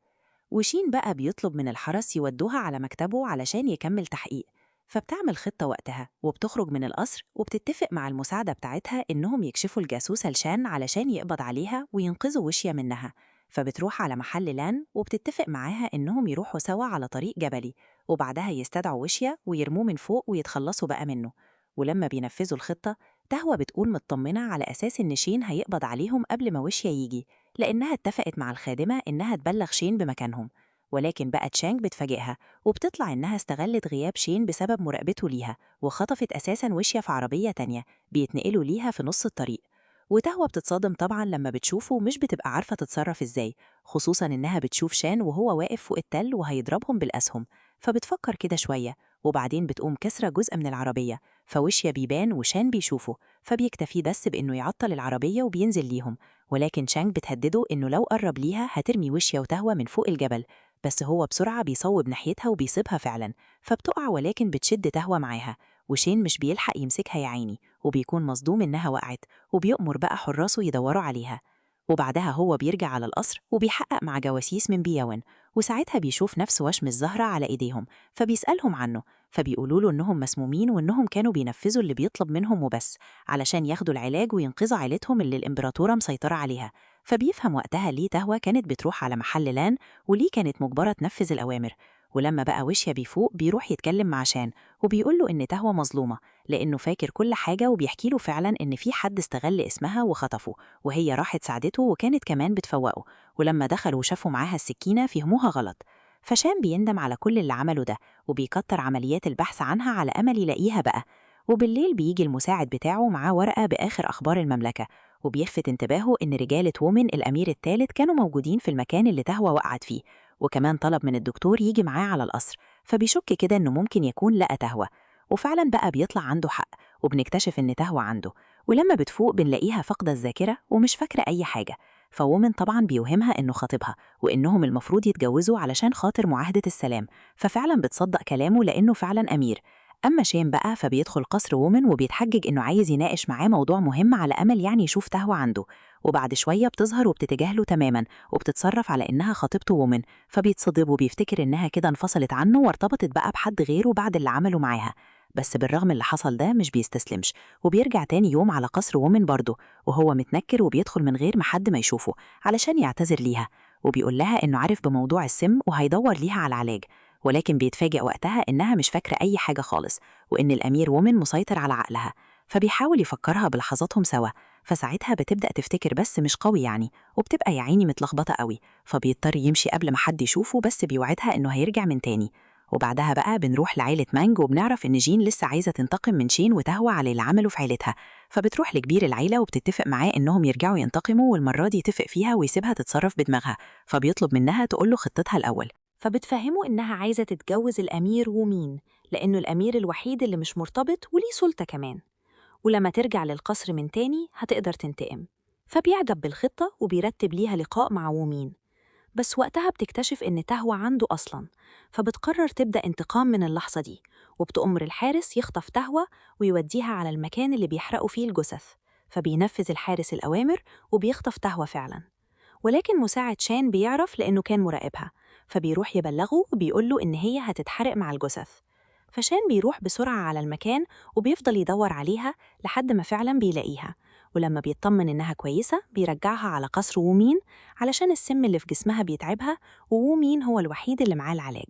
A: وشين بقى بيطلب من الحرس يودوها على مكتبه علشان يكمل تحقيق، فبتعمل خطة وقتها وبتخرج من القصر وبتتفق مع المساعدة بتاعتها إنهم يكشفوا الجاسوسة لشان علشان يقبض عليها وينقذوا وشيا منها. فبتروح على محل لان وبتتفق معاها إنهم يروحوا سوا على طريق جبلي، وبعدها يستدعوا وشيا ويرموه من فوق ويتخلصوا بقى منه. ولما بينفذوا الخطة، تهوى بتقول مطمنة على أساس إن شين هيقبض عليهم قبل ما وشيا يجي، لأنها اتفقت مع الخادمة إنها تبلغ شين بمكانهم. ولكن بقى تشانج بتفاجئها وبتطلع إنها استغلت غياب شين بسبب مراقبته ليها، وخطفت أساساً وشيا في عربية تانية بيتنقلوا ليها في نص الطريق. وتهوى بتتصدم طبعاً لما بتشوفه، مش بتبقى عارفة تتصرف إزاي، خصوصاً إنها بتشوف شان وهو واقف فوق التل وهيضربهم بالأسهم. فبتفكر كده شوية، وبعدين بتقوم كسرة جزء من العربية، فوشيا بيبان وشان بيشوفه، فبيكتفي بس بإنه يعطل العربية وبينزل ليهم. ولكن شانج بتهدده إنه لو قرب ليها هترمي وشيا وتهوى من فوق الجبل، بس هو بسرعة بيصوب ناحيتها وبيصيبها فعلا، فبتقع ولكن بتشد تهوى معاها. وشين مش بيلحق يمسكها يا عيني، وبيكون مصدوم إنها وقعت، وبيأمر بقى حراسه يدوروا عليها. وبعدها هو بيرجع على القصر وبيحقق مع جواسيس من بياون، وساعتها بيشوف نفس وشم الزهرة على إيديهم، فبيسألهم عنه، فبيقولوا له إنهم مسمومين وإنهم كانوا بينفذوا اللي بيطلب منهم وبس، علشان ياخدوا العلاج وينقذوا عائلتهم اللي الإمبراطورة مسيطرة عليها. فبيفهم وقتها ليه تهوى كانت بتروح على محل لان، وليه كانت مجبرة تنفذ الأوامر. ولما بقى وشيا بيفوق بيروح يتكلم مع شان، وبيقول له إن تهوى مظلومة، لأنه فاكر كل حاجة، وبيحكي له فعلا إن في حد استغل اسمها وخطفه، وهي راحت ساعدته وكانت كمان بتفوقه. ولما دخلوا وشافوا معاها السكينة فهموها غلط. فشان بيندم على كل اللي عمله ده، وبيكتر عمليات البحث عنها على أمل يلاقيها بقى. وبالليل بيجي المساعد بتاعه معاه ورقة بآخر أخبار المملكة، وبيلفت انتباهه إن رجالة وومن الأمير الثالث كانوا موجودين في المكان اللي تهوى وقعت فيه، وكمان طلب من الدكتور يجي معاه على القصر. فبيشك كده إنه ممكن يكون لقى تهوى، وفعلا بقى بيطلع عنده حق، وبنكتشف إن تهوى عنده. ولما بتفوق بنلاقيها فاقدة الذاكرة ومش فاكرة أي حاجة. فوومن طبعا بيوهمها إنه خاطبها، وإنهم المفروض يتجوزوا علشان خاطر معاهدة السلام، ففعلا بتصدق كلامه لأنه فعلا أمير. أما شين بقى فبيدخل قصر وومن وبيتحجج إنه عايز يناقش معاه موضوع مهم على أمل يعني يشوف تهوى عنده. وبعد شوية بتظهر وبتتجاهله تماما، وبتتصرف على إنها خطيبته وومن، فبيتصدم وبيفتكر إنها كده انفصلت عنه وارتبطت بقى بحد غيره بعد اللي عمله معاها. بس بالرغم اللي حصل ده مش بيستسلمش، وبيرجع تاني يوم على قصر وومن برضه وهو متنكر، وبيدخل من غير ما حد ما يشوفه علشان يعتذر ليها، وبيقول لها إنه عارف بموضوع السم وهيدور ليها على علاج. ولكن بيتفاجئ وقتها إنها مش فاكرة أي حاجة خالص، وإن الأمير وومن مسيطر على عقلها. فبيحاول يفكرها بلحظاتهم سوا، فساعتها بتبدأ تفتكر بس مش قوي يعني، وبتبقى يا عيني متلخبطة قوي، فبيضطر يمشي قبل ما حد يشوفه، بس بيوعدها إنه هيرجع من تاني. وبعدها بقى بنروح لعيلة مانج، وبنعرف إن جين لسه عايزة تنتقم من شين وتهوى على اللي عمله في عيلتها، فبتروح لكبير العيلة وبتتفق معاه إنهم يرجعوا ينتقموا، والمرة دي يتفق فيها ويسيبها تتصرف بدماغها، فبيطلب منها تقول له خطتها الأول.
E: فبتفهمه إنها عايزة تتجوز الأمير ومين، لأنه الأمير الوحيد اللي مش مرتبط وليه سلطة كمان، ولما ترجع للقصر من تاني هتقدر تنتقم. فبيعجب بالخطة وبيرتب ليها لقاء مع وومين، بس وقتها بتكتشف إن تهوى عنده أصلاً، فبتقرر تبدأ انتقام من اللحظة دي، وبتأمر الحارس يخطف تهوى ويوديها على المكان اللي بيحرقوا فيه الجثث. فبينفذ الحارس الأوامر وبيخطف تهوى فعلاً، ولكن مساعد شان بيعرف لأنه كان مراقبها، فبيروح يبلغه وبيقوله إن هي هتتحرق مع الجثث. فشان بيروح بسرعة على المكان وبيفضل يدور عليها لحد ما فعلا بيلاقيها، ولما بيطمن إنها كويسة بيرجعها على قصر وومين علشان السم اللي في جسمها بيتعبها، ووومين هو الوحيد اللي معاه العلاج.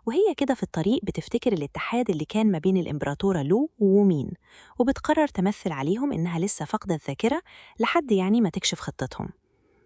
E: وهي كده في الطريق بتفتكر الاتحاد اللي كان ما بين الإمبراطورة لو ووومين، وبتقرر تمثل عليهم إنها لسه فاقدة الذاكرة لحد يعني ما تكشف خطتهم.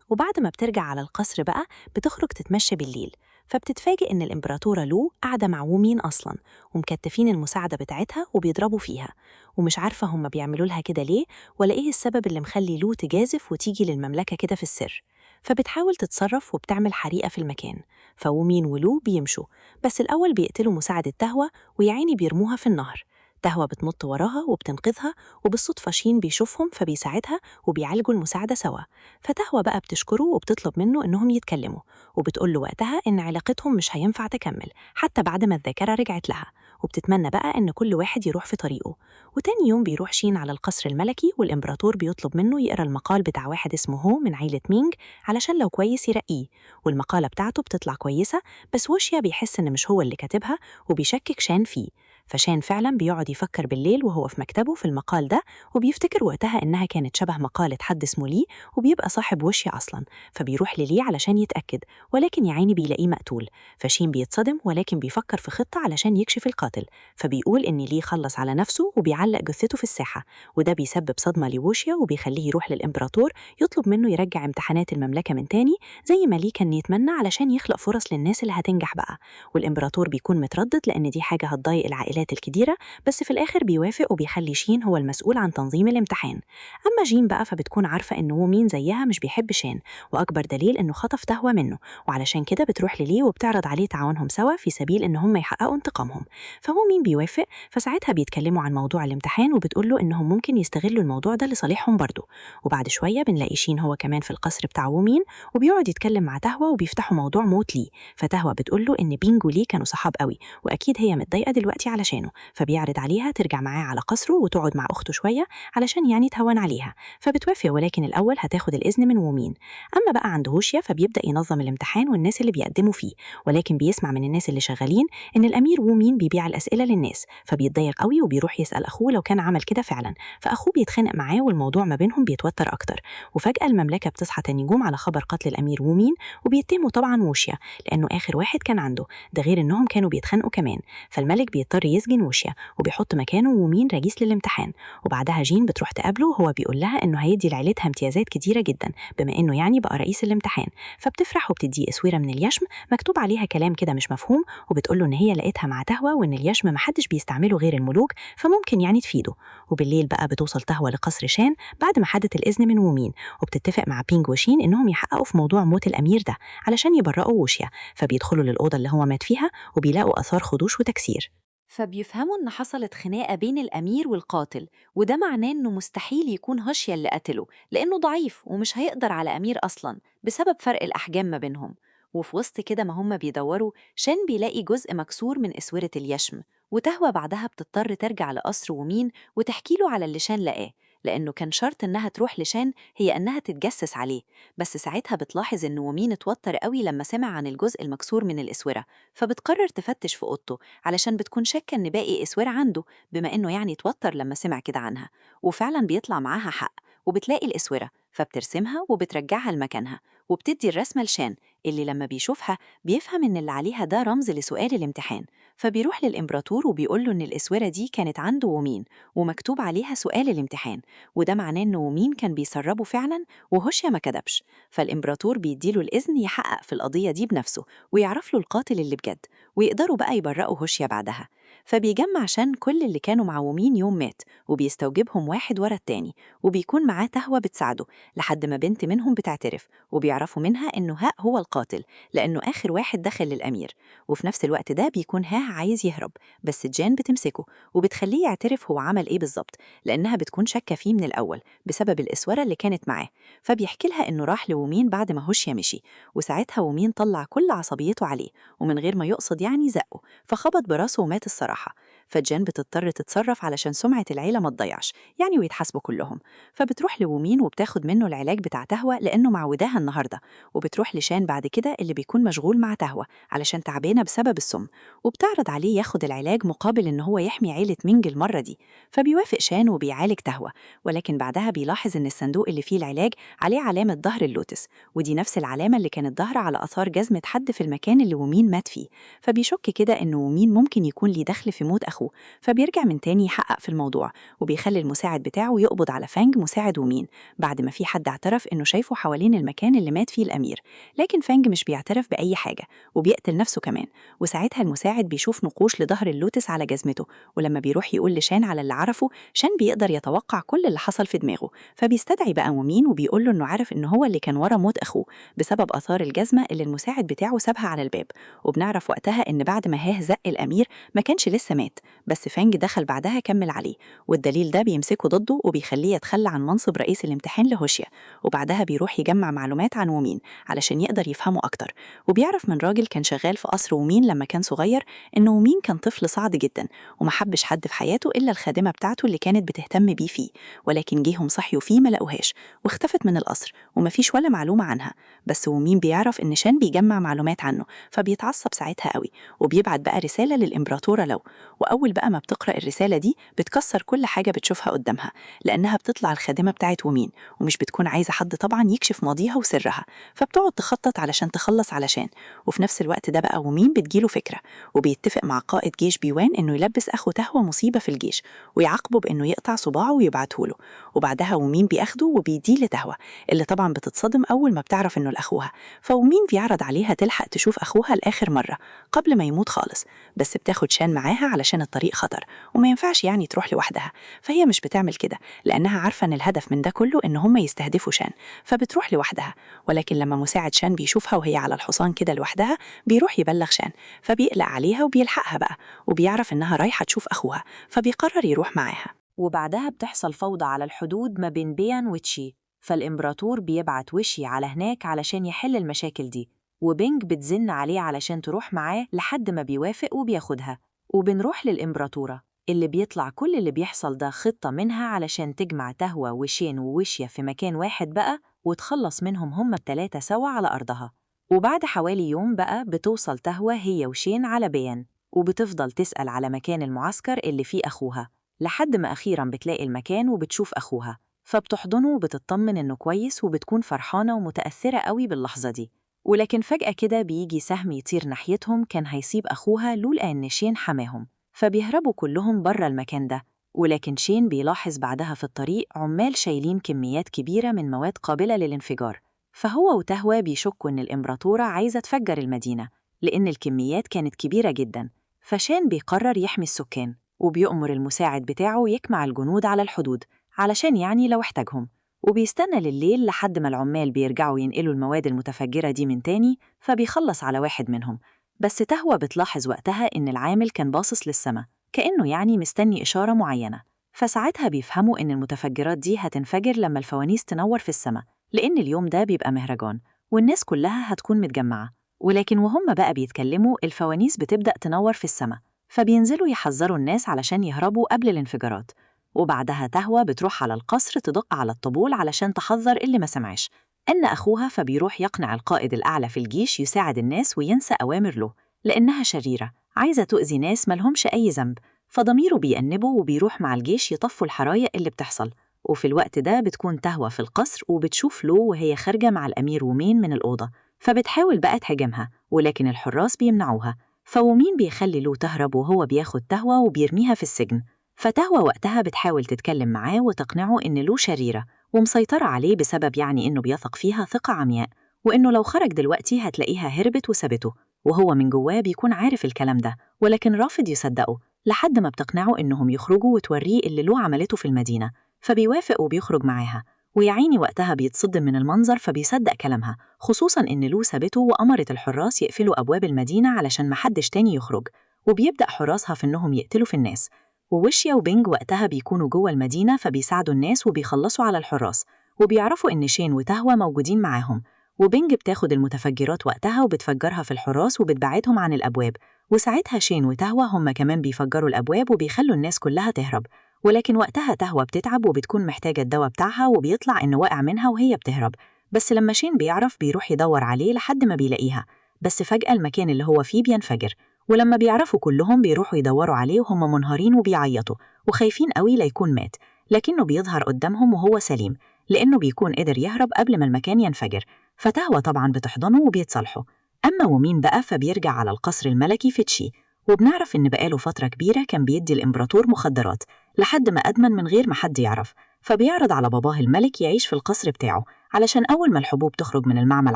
E: وبعد ما بترجع على القصر بقى بتخرج تتمشى بالليل، فبتتفاجئ إن الإمبراطورة لو قاعدة مع وومين أصلاً، ومكتفين المساعدة بتاعتها وبيضربوا فيها، ومش عارفة هم بيعملوا لها كده ليه، ولا إيه السبب اللي مخلي لو تجازف وتيجي للمملكة كده في السر. فبتحاول تتصرف وبتعمل حريقة في المكان، فوومين ولو بيمشوا، بس الأول بيقتلوا مساعدة تهوى ويعيني بيرموها في النهر. تهوى بتنط وراها وبتنقذها، وبالصدفة شين بيشوفهم فبيساعدها وبيعالجوا المساعدة سوا. فتهوى بقى بتشكره وبتطلب منه إنهم يتكلموا، وبتقول له وقتها إن علاقتهم مش هينفع تكمل حتى بعد ما الذاكرة رجعت لها،
C: وبتتمنى بقى إن كل واحد يروح في طريقه. وتاني يوم بيروح شين على القصر الملكي، والإمبراطور بيطلب منه يقرأ المقال بتاع واحد اسمه هو من عيلة مينج علشان لو كويس يرقيه. والمقالة بتاعته بتطلع كويسة، بس ووشيا بيحس إن مش هو اللي كاتبها وبيشكك شان فيه. فشان فعلا بيقعد يفكر بالليل وهو في مكتبه في المقال ده، وبيفتكر وقتها إنها كانت شبه مقالة حد اسمه لي، وبيبقى صاحب ووشيا أصلا. فبيروح للي علشان يتأكد، ولكن يا عيني بيلاقيه مقتول. فشين بيتصدم، ولكن بيفكر في خطة علشان يكشف القاتل. فبيقول إن لي خلص على نفسه وبيعلق جثته في الساحة، وده بيسبب صدمة لووشيا وبيخليه يروح للإمبراطور يطلب منه يرجع امتحانات المملكة من تاني زي ما لي كان يتمنى علشان يخلق فرص للناس اللي هتنجح بقى. والإمبراطور بيكون متردد لأن دي حاجة هتضايق العائلات الكبيرة، بس في الآخر بيوافق وبيخلي شين هو المسؤول عن تنظيم الامتحان. أما جين بقى فبتكون عارفة إنه هو مين زيها مش بيحب شين، وأكبر دليل إنه خطف تهوى منه، وعلشان كده بتروح للي وبتعرض عليه تعاونهم سوا في سبيل إن هم يحققوا انتقامهم. فهو مين بيوافق، فساعتها بيتكلموا عن موضوع الامتحان وبتقول له إنهم ممكن يستغلوا الموضوع ده لصالحهم برضه. وبعد شوية بنلاقي شين هو كمان في القصر بتاع وومين، وبيقعد يتكلم مع تهوى وبيفتحوا موضوع موت لي. فتهوى بتقول له إن بينج ولي كانوا صحاب قوي، وأكيد هي متضايقة دلوقتي علشانه، فبيعرض عليها ترجع معاه على قصره وتقعد مع أخته شوية علشان يعني تهون عليها. فبتوافق، ولكن الأول هتاخد الإذن من وومين. أما بقى عند هوشيا فبيبدأ ينظم الامتحان والناس اللي بيقدموا فيه، ولكن بيسمع من الناس اللي شغالين إن الأمير وومين بيبيع الأسئلة للناس، فبيتضايق قوي وبيروح يسأل أخوه لو كان عمل كده فعلا. فأخوه بيتخانق معاه والموضوع ما بينهم بيتوتر أكتر. وفجأة المملكة بتصحى تاني يوم على خبر قتل الأمير وومين، وبيتهموا طبعا ووشيا لأنه آخر واحد كان عنده، ده غير إنهم كانوا بيتخانقوا كمان. فالملك بيضطر يسجن ووشيا وبيحط مكانه وومين رئيس للامتحان. وبعدها جين بتروح تقابله وهو بيقول لها إنه هيدي لعيلتها امتيازات كتيرة جدا بما إنه يعني بقى رئيس الامتحان. فبتفرح وبتديه اسوره من اليشم مكتوب عليها كلام كده مش مفهوم، وبتقول له إن هي لقيتها مع تهوى وإن اليشم محدش بيستعمله غير الملوك، فممكن يعني تفيده. وبالليل بقى بتوصل تهوى لقصر شان بعد ما خدت الإذن من وومين، وبتتفق مع بينج وشين إنهم يحققوا في موضوع موت الأمير ده علشان يبرئوا ووشيا. فبيدخلوا للأوضة اللي هو مات فيها وبيلاقوا آثار خدوش وتكسير.
E: فبيفهموا إن حصلت خناقة بين الأمير والقاتل، وده معناه إنه مستحيل يكون هوشيا اللي قتله لأنه ضعيف ومش هيقدر على أمير أصلاً بسبب فرق الأحجام ما بينهم. وفي وسط كده ما هم بيدوروا، شان بيلاقي جزء مكسور من إسورة اليشم، وتهوى بعدها بتضطر ترجع لقصر وومين وتحكي له على اللي شان لقاه، لأنه كان شرط إنها تروح لشان هي إنها تتجسس عليه. بس ساعتها بتلاحظ إن وومين اتوتر قوي لما سمع عن الجزء المكسور من الإسورة، فبتقرر تفتش في أوضته علشان بتكون شاكة إن باقي إسورة عنده، بما إنه يعني اتوتر لما سمع كده عنها. وفعلا بيطلع معاها حق، وبتلاقي الإسورة فبترسمها وبترجعها لمكانها، وبتدي الرسمة لشان اللي لما بيشوفها بيفهم إن اللي عليها ده رمز لسؤال الامتحان. فبيروح للإمبراطور وبيقول له إن الإسورة دي كانت عنده وومين ومكتوب عليها سؤال الامتحان، وده معناه إن وومين كان بيسربه فعلا وهوشيا ما كدبش. فالإمبراطور بيديله الإذن يحقق في القضية دي بنفسه ويعرف له القاتل اللي بجد، ويقدروا بقى يبرئوا هوشيا بعدها. فبيجمع شان كل اللي كانوا مع وومين يوم مات، وبيستوجبهم واحد ورا التاني، وبيكون معاه تهوى بتساعده لحد ما بنت منهم بتعترف، وبيعرفوا منها إنه هاء هو القاتل لأنه آخر واحد دخل للأمير. وفي نفس الوقت ده بيكون هاء عايز يهرب، بس جان بتمسكه وبتخليه يعترف هو عمل إيه بالظبط، لأنها بتكون شاكة فيه من الأول بسبب الإسورة اللي كانت معاه. فبيحكي لها إنه راح لوومين بعد ما هوشيا مشي، وساعتها وومين طلع كل عصبيته عليه ومن غير ما يقصد يعني زقه، فخبط براسه ومات الصراحة. فجان بتضطر تتصرف علشان سمعة العيلة ما تضيعش يعني ويتحاسبوا كلهم. فبتروح لوومين وبتاخد منه العلاج بتاع تهوى لأنه معوداها النهاردة، وبتروح لشان بعد كده اللي بيكون مشغول مع تهوى علشان تعبانة بسبب السم، وبتعرض عليه ياخد العلاج مقابل إن هو يحمي عيلة مينج المرة دي. فبيوافق شان وبيعالج تهوى، ولكن بعدها بيلاحظ إن الصندوق اللي فيه العلاج عليه علامة ظهر اللوتس، ودي نفس العلامة اللي كانت ظاهرة على آثار جزمة حد في المكان اللي وومين مات فيه. فبيشك كده إن وومين ممكن يكون ليه دخل في موت أخوه، فبيرجع من تاني يحقق في الموضوع، وبيخلي المساعد بتاعه يقبض على فانج مساعد وومين بعد ما في حد اعترف إنه شايفه حوالين المكان اللي مات فيه الأمير. لكن فانج مش بيعترف بأي حاجة وبيقتل نفسه كمان. وساعتها المساعد بيشوف نقوش لظهر اللوتس على جزمته، ولما بيروح يقول لشان على اللي عرفه، شان بيقدر يتوقع كل اللي حصل في دماغه، فبيستدعي بقى وومين وبيقول له إنه عارف إنه هو اللي كان ورا موت أخوه بسبب آثار الجزمة اللي المساعد بتاعه سابها على الباب. وبنعرف وقتها إن بعد ما هاه زق الأمير ما كانش لسه مات،
C: بس فانج دخل بعدها كمل عليه، والدليل ده بيمسكه ضده وبيخليه يتخلى عن منصب رئيس الامتحان لهوشيا، وبعدها بيروح يجمع معلومات عن ومين علشان يقدر يفهمه أكتر. وبيعرف من راجل كان شغال في قصر ومين لما كان صغير إن ومين كان طفل صعد جدا ومحبش حد في حياته إلا الخادمة بتاعته اللي كانت بتهتم بيه فيه، ولكن جيهم صحيوا فيه ما لقوهاش واختفت من القصر ومفيش ولا معلومة عنها. بس ومين بيعرف إن شان بيجمع معلومات عنه، فبيتعصب ساعتها قوي وبيبعت بقى رسالة للإمبراطورة لو. وأول بقى ما بتقرأ الرسالة دي بتكسر كل حاجة بتشوفها قدامها، لأنها بتطلع الخادمة بتاعت ومين ومش بتكون عايزة حد طبعا يكشف ماضيها وسرها، فبتقعد تخطط علشان تخلص على شان. وفي نفس الوقت ده بقى ومين بتجيله فكرة وبيتفق مع قائد جيش بيوان إنه يلبس أخو تهوى مصيبة في الجيش ويعاقبه بإنه يقطع صباعه ويبعته له. وبعدها ومين بياخده وبيديه لتهوى اللي طبعا بتتصدم أول ما بتعرف إنه لأخوها، فومين بيعرض عليها تلحق تشوف أخوها لآخر مرة قبل ما يموت خالص، بس بتاخد شان معاها علشان الطريق خطر وما ينفعش يعني تروح لوحدها، فهي مش بتعمل كده لأنها عارفة إن الهدف من ده كله إن هم يستهدفوا شان، فبتروح لوحدها. ولكن لما مساعد شان بيشوفها وهي على الحصان كده لوحدها بيروح يبلغ شان، فبيقلق عليها وبيلحقها بقى وبيعرف إنها رايحة تشوف أخوها، فبيقرر يروح معاها.
E: وبعدها بتحصل فوضى على الحدود ما بين بيان وتشي، فالإمبراطور بيبعت وشي على هناك علشان يحل المشاكل دي، وبينج بتزن عليه علشان تروح معاه لحد ما بيوافق وبياخدها. وبنروح للإمبراطورة اللي بيطلع كل اللي بيحصل ده خطة منها علشان تجمع تهوى وشين ووشيا في مكان واحد بقى وتخلص منهم هما التلاتة سوا على أرضها. وبعد حوالي يوم بقى بتوصل تهوى هي وشين على بيان، وبتفضل تسأل على مكان المعسكر اللي فيه أخوها لحد ما أخيراً بتلاقي المكان وبتشوف أخوها، فبتحضنه وبتطمن إنه كويس وبتكون فرحانة ومتأثرة قوي باللحظة دي. ولكن فجأة كده بيجي سهم يطير ناحيتهم كان هيصيب أخوها لولا إن شين حماهم، فبيهربوا كلهم بره المكان ده. ولكن شين بيلاحظ بعدها في الطريق عمال شايلين كميات كبيرة من مواد قابلة للانفجار، فهو وتهوى بيشكوا إن الإمبراطورة عايزة تفجر المدينة لأن الكميات كانت كبيرة جداً. فشين بيقرر يحمي السكان وبيأمر المساعد بتاعه يجمع الجنود على الحدود علشان يعني لو احتاجهم، وبيستنى لليل لحد ما العمال بيرجعوا ينقلوا المواد المتفجرة دي من تاني، فبيخلص على واحد منهم. بس تهوى بتلاحظ وقتها إن العامل كان باصص للسما كأنه يعني مستني إشارة معينة، فساعتها بيفهموا إن المتفجرات دي هتنفجر لما الفوانيس تنور في السما، لأن اليوم ده بيبقى مهرجان والناس كلها هتكون متجمعة. ولكن وهم بقى بيتكلموا الفوانيس بتبدأ تنور في السما، فبينزلوا يحذروا الناس علشان يهربوا قبل الانفجارات. وبعدها تهوى بتروح على القصر تدق على الطبول علشان تحذر اللي ما سمعش أن أخوها، فبيروح يقنع القائد الأعلى في الجيش يساعد الناس وينسى أوامر له لأنها شريرة عايزة تؤذي ناس ملهمش أي ذنب، فضميره بيأنبه وبيروح مع الجيش يطفوا الحرايق اللي بتحصل. وفي الوقت ده بتكون تهوى في القصر وبتشوف لو وهي خارجة مع الأمير ومين من الأوضة، فبتحاول بقى تهاجمها ولكن الحراس بيمنعوها، فومين بيخلي لو تهرب وهو بياخد تهوى وبيرميها في السجن. فتهوى وقتها بتحاول تتكلم معاه وتقنعه إن لو شريرة ومسيطرة عليه بسبب يعني إنه بيثق فيها ثقة عمياء، وإنه لو خرج دلوقتي هتلاقيها هربت وسابته، وهو من جواه بيكون عارف الكلام ده ولكن رافض يصدقه، لحد ما بتقنعه إنهم يخرجوا وتوريه اللي لو عملته في المدينة، فبيوافق وبيخرج معاها. ويعيني وقتها بيتصدم من المنظر فبيصدق كلامها، خصوصاً إن لو سابته وأمرت الحراس يقفلوا أبواب المدينة علشان محدش تاني يخرج، وبيبدأ حراسها في إنهم يقتلوا في الناس. ووشيا وبينج وقتها بيكونوا جوه المدينة فبيساعدوا الناس وبيخلصوا على الحراس، وبيعرفوا إن شين وتهوى موجودين معاهم. وبينج بتاخد المتفجرات وقتها وبتفجرها في الحراس وبتبعدهم عن الأبواب، وساعتها شين وتهوى هم كمان بيفجروا الأبواب وبيخلوا الناس كلها تهرب. ولكن وقتها تهوى بتتعب وبتكون محتاجة الدواء بتاعها وبيطلع إنه واقع منها وهي بتهرب، بس لما شين بيعرف بيروح يدور عليه لحد ما بيلاقيها، بس فجأة المكان اللي هو فيه بينفجر، ولما بيعرفوا كلهم بيروحوا يدوروا عليه وهم منهارين وبيعيطوا وخايفين قوي ليكون مات، لكنه بيظهر قدامهم وهو سليم لأنه بيكون قدر يهرب قبل ما المكان ينفجر، فتهوى طبعا بتحضنه وبيتصالحوا. أما ومين بقى فبيرجع على القصر الملكي في تشي، وبنعرف إن بقاله فترة كبيرة كان بيدي الإمبراطور مخدرات لحد ما أدمن من غير ما حد يعرف، فبيعرض على باباه الملك يعيش في القصر بتاعه علشان أول ما الحبوب تخرج من المعمل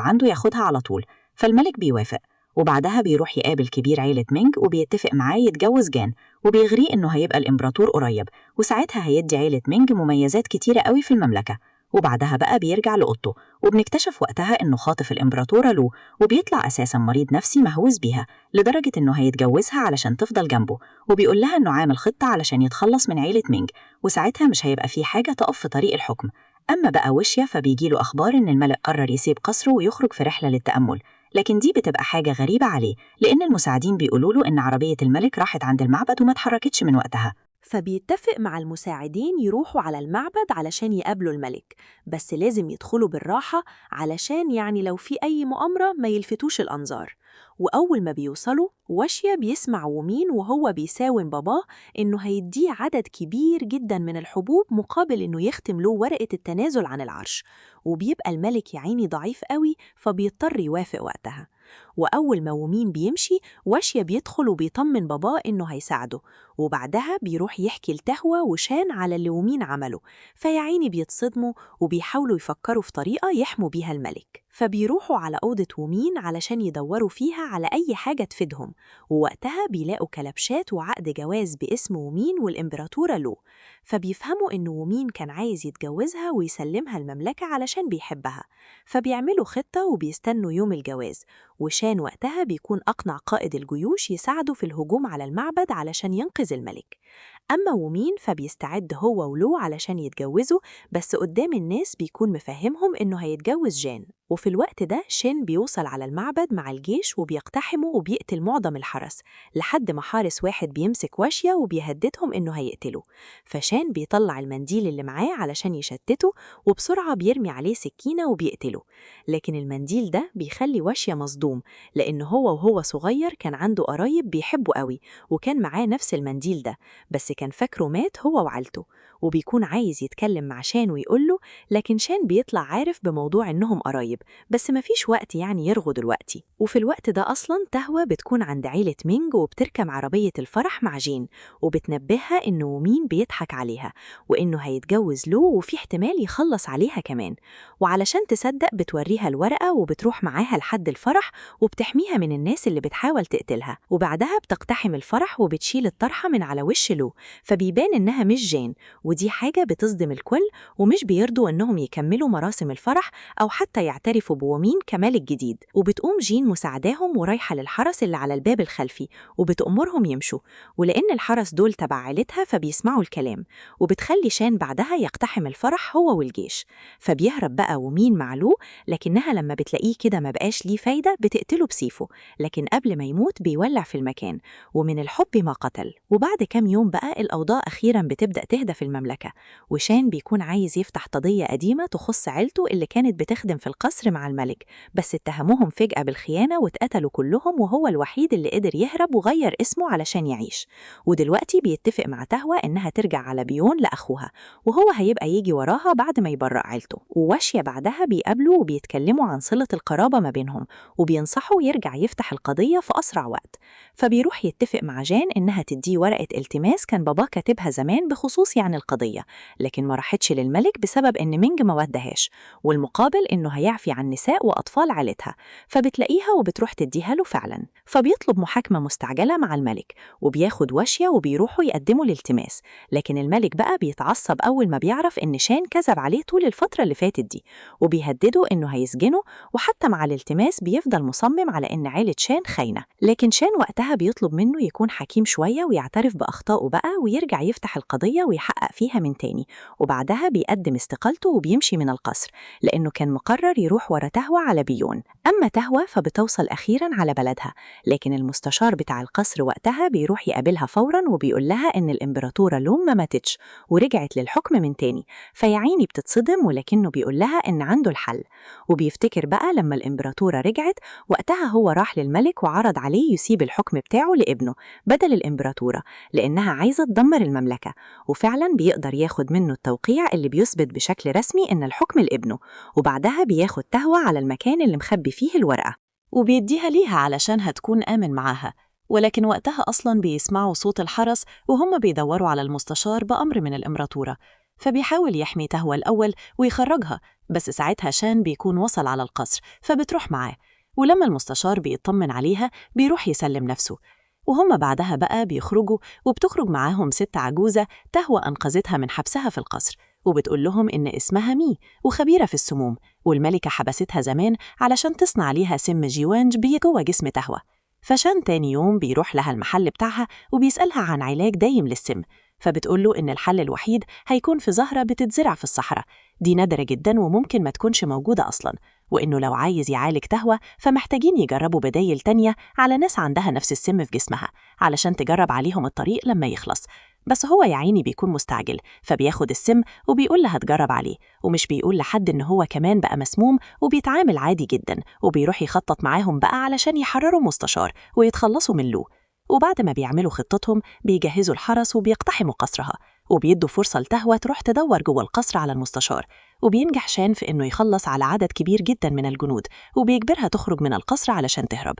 E: عنده ياخدها على طول، فالملك بيوافق. وبعدها بيروح يقابل كبير عيلة مينج وبيتفق معاه يتجوز جان، وبيغريه إنه هيبقى الإمبراطور قريب، وساعتها هيدي عيلة مينج مميزات كتيرة قوي في المملكة.
A: وبعدها بقى بيرجع لأوضته، وبنكتشف وقتها إنه خاطف الإمبراطورة لو، وبيطلع أساساً مريض نفسي مهووس بيها لدرجة إنه هيتجوزها علشان تفضل جنبه، وبيقول لها إنه عامل خطة علشان يتخلص من عيلة مينج، وساعتها مش هيبقى فيه حاجة تقف في طريق الحكم. أما بقى وشيا فبيجيله أخبار إن الملك قرر يسيب قصره ويخرج في رحلة للتأمل، لكن دي بتبقى حاجة غريبة عليه لأن المساعدين بيقولوا له إن عربية الملك راحت عند المعبد وما اتحركتش من وقتها.
E: فبيتفق مع المساعدين يروحوا على المعبد علشان يقابلوا الملك، بس لازم يدخلوا بالراحة علشان يعني لو في أي مؤامرة ما يلفتوش الأنظار. وأول ما بيوصلوا واشيا بيسمع ومين وهو بيساوم باباه إنه هيديه عدد كبير جدا من الحبوب مقابل إنه يختم له ورقة التنازل عن العرش، وبيبقى الملك يا عيني ضعيف قوي فبيضطر يوافق وقتها. وأول ما ومين بيمشي واشيا بيدخل وبيطمن باباه إنه هيساعده، وبعدها بيروح يحكي لتهوى وشان على اللي ومين عمله، فيعيني بيتصدموا وبيحاولوا يفكروا في طريقة يحموا بيها الملك. فبيروحوا على أوضة ومين علشان يدوروا فيها على أي حاجة تفيدهم، ووقتها بيلاقوا كلبشات وعقد جواز باسم ومين والإمبراطورة لو، فبيفهموا إن ومين كان عايز يتجوزها ويسلمها المملكة علشان بيحبها، فبيعملوا خطة وبيستنوا يوم الجواز. وشان وقتها بيكون أقنع قائد الجيوش يساعده في الهجوم على المعبد علشان ينقذ الملك. أما ومين فبيستعد هو ولو علشان يتجوزوا، بس قدام الناس بيكون مفهمهم إنه هيتجوز جان. وفي الوقت ده شين بيوصل على المعبد مع الجيش وبيقتحمه وبيقتل معظم الحرس، لحد ما حارس واحد بيمسك واشيا وبيهددهم إنه هيقتله. فشين بيطلع المنديل اللي معاه علشان يشتته، وبسرعة بيرمي عليه سكينة وبيقتله. لكن المنديل ده بيخلي واشيا مصدوم، لأنه وهو صغير كان عنده قرايب بيحبه قوي وكان معاه نفس المنديل ده، بس كان فاكره مات هو وعيلته. وبيكون عايز يتكلم مع شان ويقوله، لكن شان بيطلع عارف بموضوع إنهم قرايب، بس مفيش وقت يعني يرغوا دلوقتي. وفي الوقت ده أصلاً تهوى بتكون عند عيلة مينج وبتركب عربية الفرح مع جين، وبتنبهها إنه مين بيضحك عليها وإنه هيتجوز له وفي احتمال يخلص عليها كمان. وعلشان تصدق بتوريها الورقة وبتروح معاها لحد الفرح وبتحميها من الناس اللي بتحاول تقتلها. وبعدها بتقتحم الفرح وبتشيل الطرحة من على وش له، فبيبان إنها مش جين، ودي حاجة بتصدم الكل ومش بيرضوا إنهم يكملوا مراسم الفرح أو حتى يعترفوا بومين كمالك جديد. وبتقوم جين مساعداهم ورايحة للحرس اللي على الباب الخلفي وبتأمرهم يمشوا، ولأن الحرس دول تبع عيلتها فبيسمعوا الكلام. وبتخلي شان بعدها يقتحم الفرح هو والجيش، فبيهرب بقى ومين مع لو، لكنها لما بتلاقيه كده ما بقاش ليه فايدة بتقتله بسيفه، لكن قبل ما يموت بيولع في المكان، ومن الحب ما قتل. وبعد كام يوم بقى الأوضاع أخيراً بتبدأ تهدى في المملكة، وشان بيكون عايز يفتح قضية قديمة تخص عيلته اللي كانت بتخدم في القصر مع الملك، بس اتهموهم فجأة بالخيانة واتقتلوا كلهم، وهو الوحيد اللي قدر يهرب وغير اسمه علشان يعيش. ودلوقتي بيتفق مع تهوى إنها ترجع على بيون لأخوها، وهو هيبقى يجي وراها بعد ما يبرأ عيلته. وواشيا بعدها بيقابلوا وبيتكلموا عن صلة القرابة ما بينهم، وبينصحوا يرجع يفتح القضية في أسرع وقت. فبيروح يتفق مع جان إنها تديه ورقة التماس كان بابا كاتبها زمان بخصوص يعني القضية، لكن ما راحتش للملك بسبب إن مينج ما ودهاش، والمقابل إنه هيعفي عن نساء وأطفال عائلتها. فبتلاقيها وبتروح تديها له فعلا. فبيطلب محاكمة مستعجلة مع الملك، وبياخد واشيا وبيروحوا يقدموا الالتماس، لكن الملك بقى بيتعصب أول ما بيعرف إن شان كذب عليه طول الفترة اللي فاتت دي، وبيهدده إنه هيسجنه. وحتى مع الالتماس بيفضل مصمم على إن عيلة شان خاينة، لكن شان وقتها بيطلب منه يكون حكيم شوية ويعترف بأخطائه بقى ويرجع يفتح القضية ويحقق فيها من تاني. وبعدها بيقدم استقالته وبيمشي من القصر، لأنه كان مقرر يروح ورا تهوى على بيون. أما تهوى فبتوصل أخيراً على بلدها، لكن المستشار بتاع القصر وقتها بيروح يقابلها فوراً وبيقول لها إن الإمبراطورة لوم ما ماتتش ورجعت للحكم من تاني. فيعيني بتتصدم، ولكنه بيقول لها إن عنده الحل. وبيفتكر بقى لما الإمبراطورة رجعت وقتها هو راح للملك وعرض عليه يسيب الحكم بتاعه لابنه بدل الإمبراطورة، لأنها عايزة تدمر المملكة. وفعلاً بيقدر ياخد منه التوقيع اللي بيثبت بشكل رسمي إن الحكم لابنه، وبعدها بياخد تهوى على المكان اللي مخبي فيه الورقة
B: وبيديها ليها علشان هتكون آمن معاها. ولكن وقتها أصلاً بيسمعوا صوت الحرس وهم بيدوروا على المستشار بأمر من الإمبراطورة، فبيحاول يحمي تهوى الأول ويخرجها، بس ساعتها شان بيكون وصل على القصر فبتروح معاه. ولما المستشار بيطمن عليها بيروح يسلم نفسه، وهم بعدها بقى بيخرجوا وبتخرج معاهم ست عجوزة تهوى أنقذتها من حبسها في القصر،
A: وبتقول لهم إن اسمها مي وخبيرة في السموم، والملكة حبستها زمان علشان تصنع ليها سم جيوانج جوه جسم تهوى. فشان تاني يوم بيروح لها المحل بتاعها وبيسألها عن علاج دايم للسم، فبتقول له إن الحل الوحيد هيكون في زهرة بتتزرع في الصحراء، دي نادرة جدا وممكن ما تكونش موجودة أصلا، وإنه لو عايز يعالج تهوى فمحتاجين يجربوا بدايل تانية على ناس عندها نفس السم في جسمها علشان تجرب عليهم الطريق لما يخلص. بس هو يا عيني بيكون مستعجل، فبياخد السم وبيقول لها تجرب عليه، ومش بيقول لحد إن هو كمان بقى مسموم، وبيتعامل عادي جدا وبيروح يخطط معاهم بقى علشان يحرروا مستشار ويتخلصوا من لو. وبعد ما بيعملوا خطتهم بيجهزوا الحرس وبيقتحموا قصرها، وبيدوا فرصة لتهوى تروح تدور جوه القصر على المستشار، وبينجح شان في إنه يخلص على عدد كبير جدا من الجنود وبيجبرها تخرج من القصر علشان تهرب.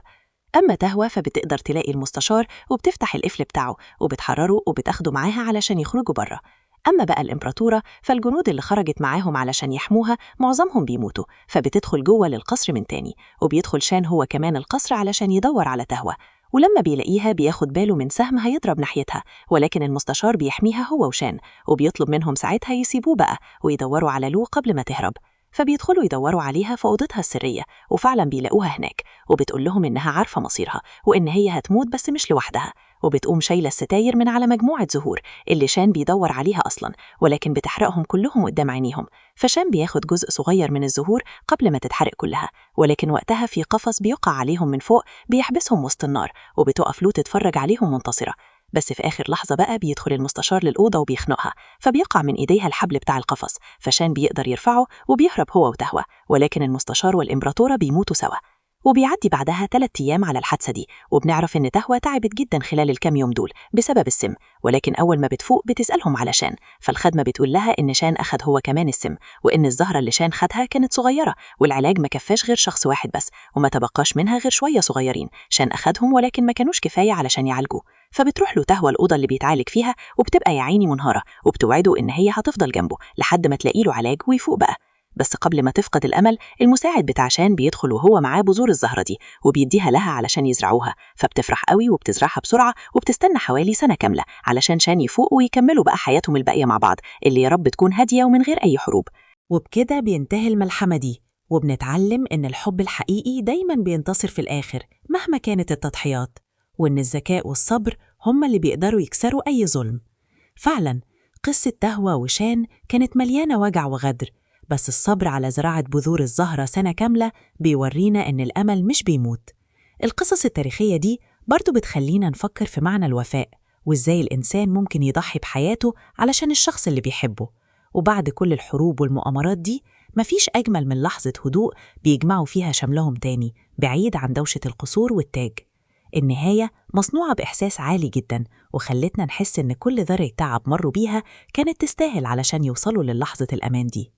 A: أما تهوى فبتقدر تلاقي المستشار وبتفتح القفل بتاعه وبتحرره وبتاخده معاها علشان يخرجوا بره. أما بقى الإمبراطورة فالجنود اللي خرجت معاهم علشان يحموها معظمهم بيموتوا، فبتدخل جوه للقصر من تاني، وبيدخل شان هو كمان القصر علشان يدور على تهوى، ولما بيلاقيها بياخد باله من سهم هيضرب ناحيتها، ولكن المستشار بيحميها هو وشان، وبيطلب منهم ساعتها يسيبوه بقى ويدوروا على لو قبل ما تهرب. فبيدخلوا يدوروا عليها في أوضتها السرية، وفعلا بيلاقوها هناك، وبتقول لهم إنها عارفة مصيرها وإن هي هتموت بس مش لوحدها، وبتقوم شايلة الستاير من على مجموعة زهور اللي شان بيدور عليها أصلا، ولكن بتحرقهم كلهم قدام عينيهم. فشان بياخد جزء صغير من الزهور قبل ما تتحرق كلها، ولكن وقتها في قفص بيقع عليهم من فوق بيحبسهم وسط النار، وبتقف لو تتفرج عليهم منتصرة. بس في آخر لحظة بقى بيدخل المستشار للأوضة وبيخنقها، فبيقع من إيديها الحبل بتاع القفص، فشان بيقدر يرفعه وبيهرب هو وتهوى، ولكن المستشار والإمبراطورة بيموتوا سوا. وبيعدي بعدها 3 أيام على الحادثة دي، وبنعرف إن تهوى تعبت جدا خلال الكام يوم دول بسبب السم، ولكن أول ما بتفوق بتسألهم على شان، فالخدمة بتقول لها إن شان أخد هو كمان السم، وإن الزهرة اللي شان خدها كانت صغيرة والعلاج ما كفاش غير شخص واحد بس، وما تبقاش منها غير شوية صغيرين شان أخدهم ولكن ما كانوش كفاية علشان يعالجوه. فبتروح له تهوى الأوضة اللي بيتعالج فيها وبتبقى يا عيني منهارة، وبتوعده إن هي هتفضل جنبه لحد ما تلاقي له علاج ويفوق بقى. بس قبل ما تفقد الأمل المساعد بتاع شان بيدخل وهو معاه بذور الزهرة دي وبيديها لها علشان يزرعوها، فبتفرح قوي وبتزرعها بسرعة، وبتستنى حوالي سنة كاملة علشان شان يفوق ويكملوا بقى حياتهم الباقية مع بعض اللي يا رب تكون هادية ومن غير أي حروب.
B: وبكده بينتهي الملحمة دي، وبنتعلم إن الحب الحقيقي دايماً بينتصر في الآخر مهما كانت التضحيات، وإن الذكاء والصبر هما اللي بيقدروا يكسروا أي ظلم. فعلاً قصة تهوى وشان كانت مليانة وجع وغدر، بس الصبر على زراعة بذور الزهرة سنة كاملة بيورينا إن الأمل مش بيموت. القصص التاريخية دي برضو بتخلينا نفكر في معنى الوفاء، وإزاي الإنسان ممكن يضحي بحياته علشان الشخص اللي بيحبه. وبعد كل الحروب والمؤامرات دي مفيش أجمل من لحظة هدوء بيجمعوا فيها شملهم تاني بعيد عن دوشة القصور والتاج. النهاية مصنوعة بإحساس عالي جدا، وخلتنا نحس إن كل ذرة تعب مروا بيها كانت تستاهل علشان يوصلوا للحظة الأمان دي.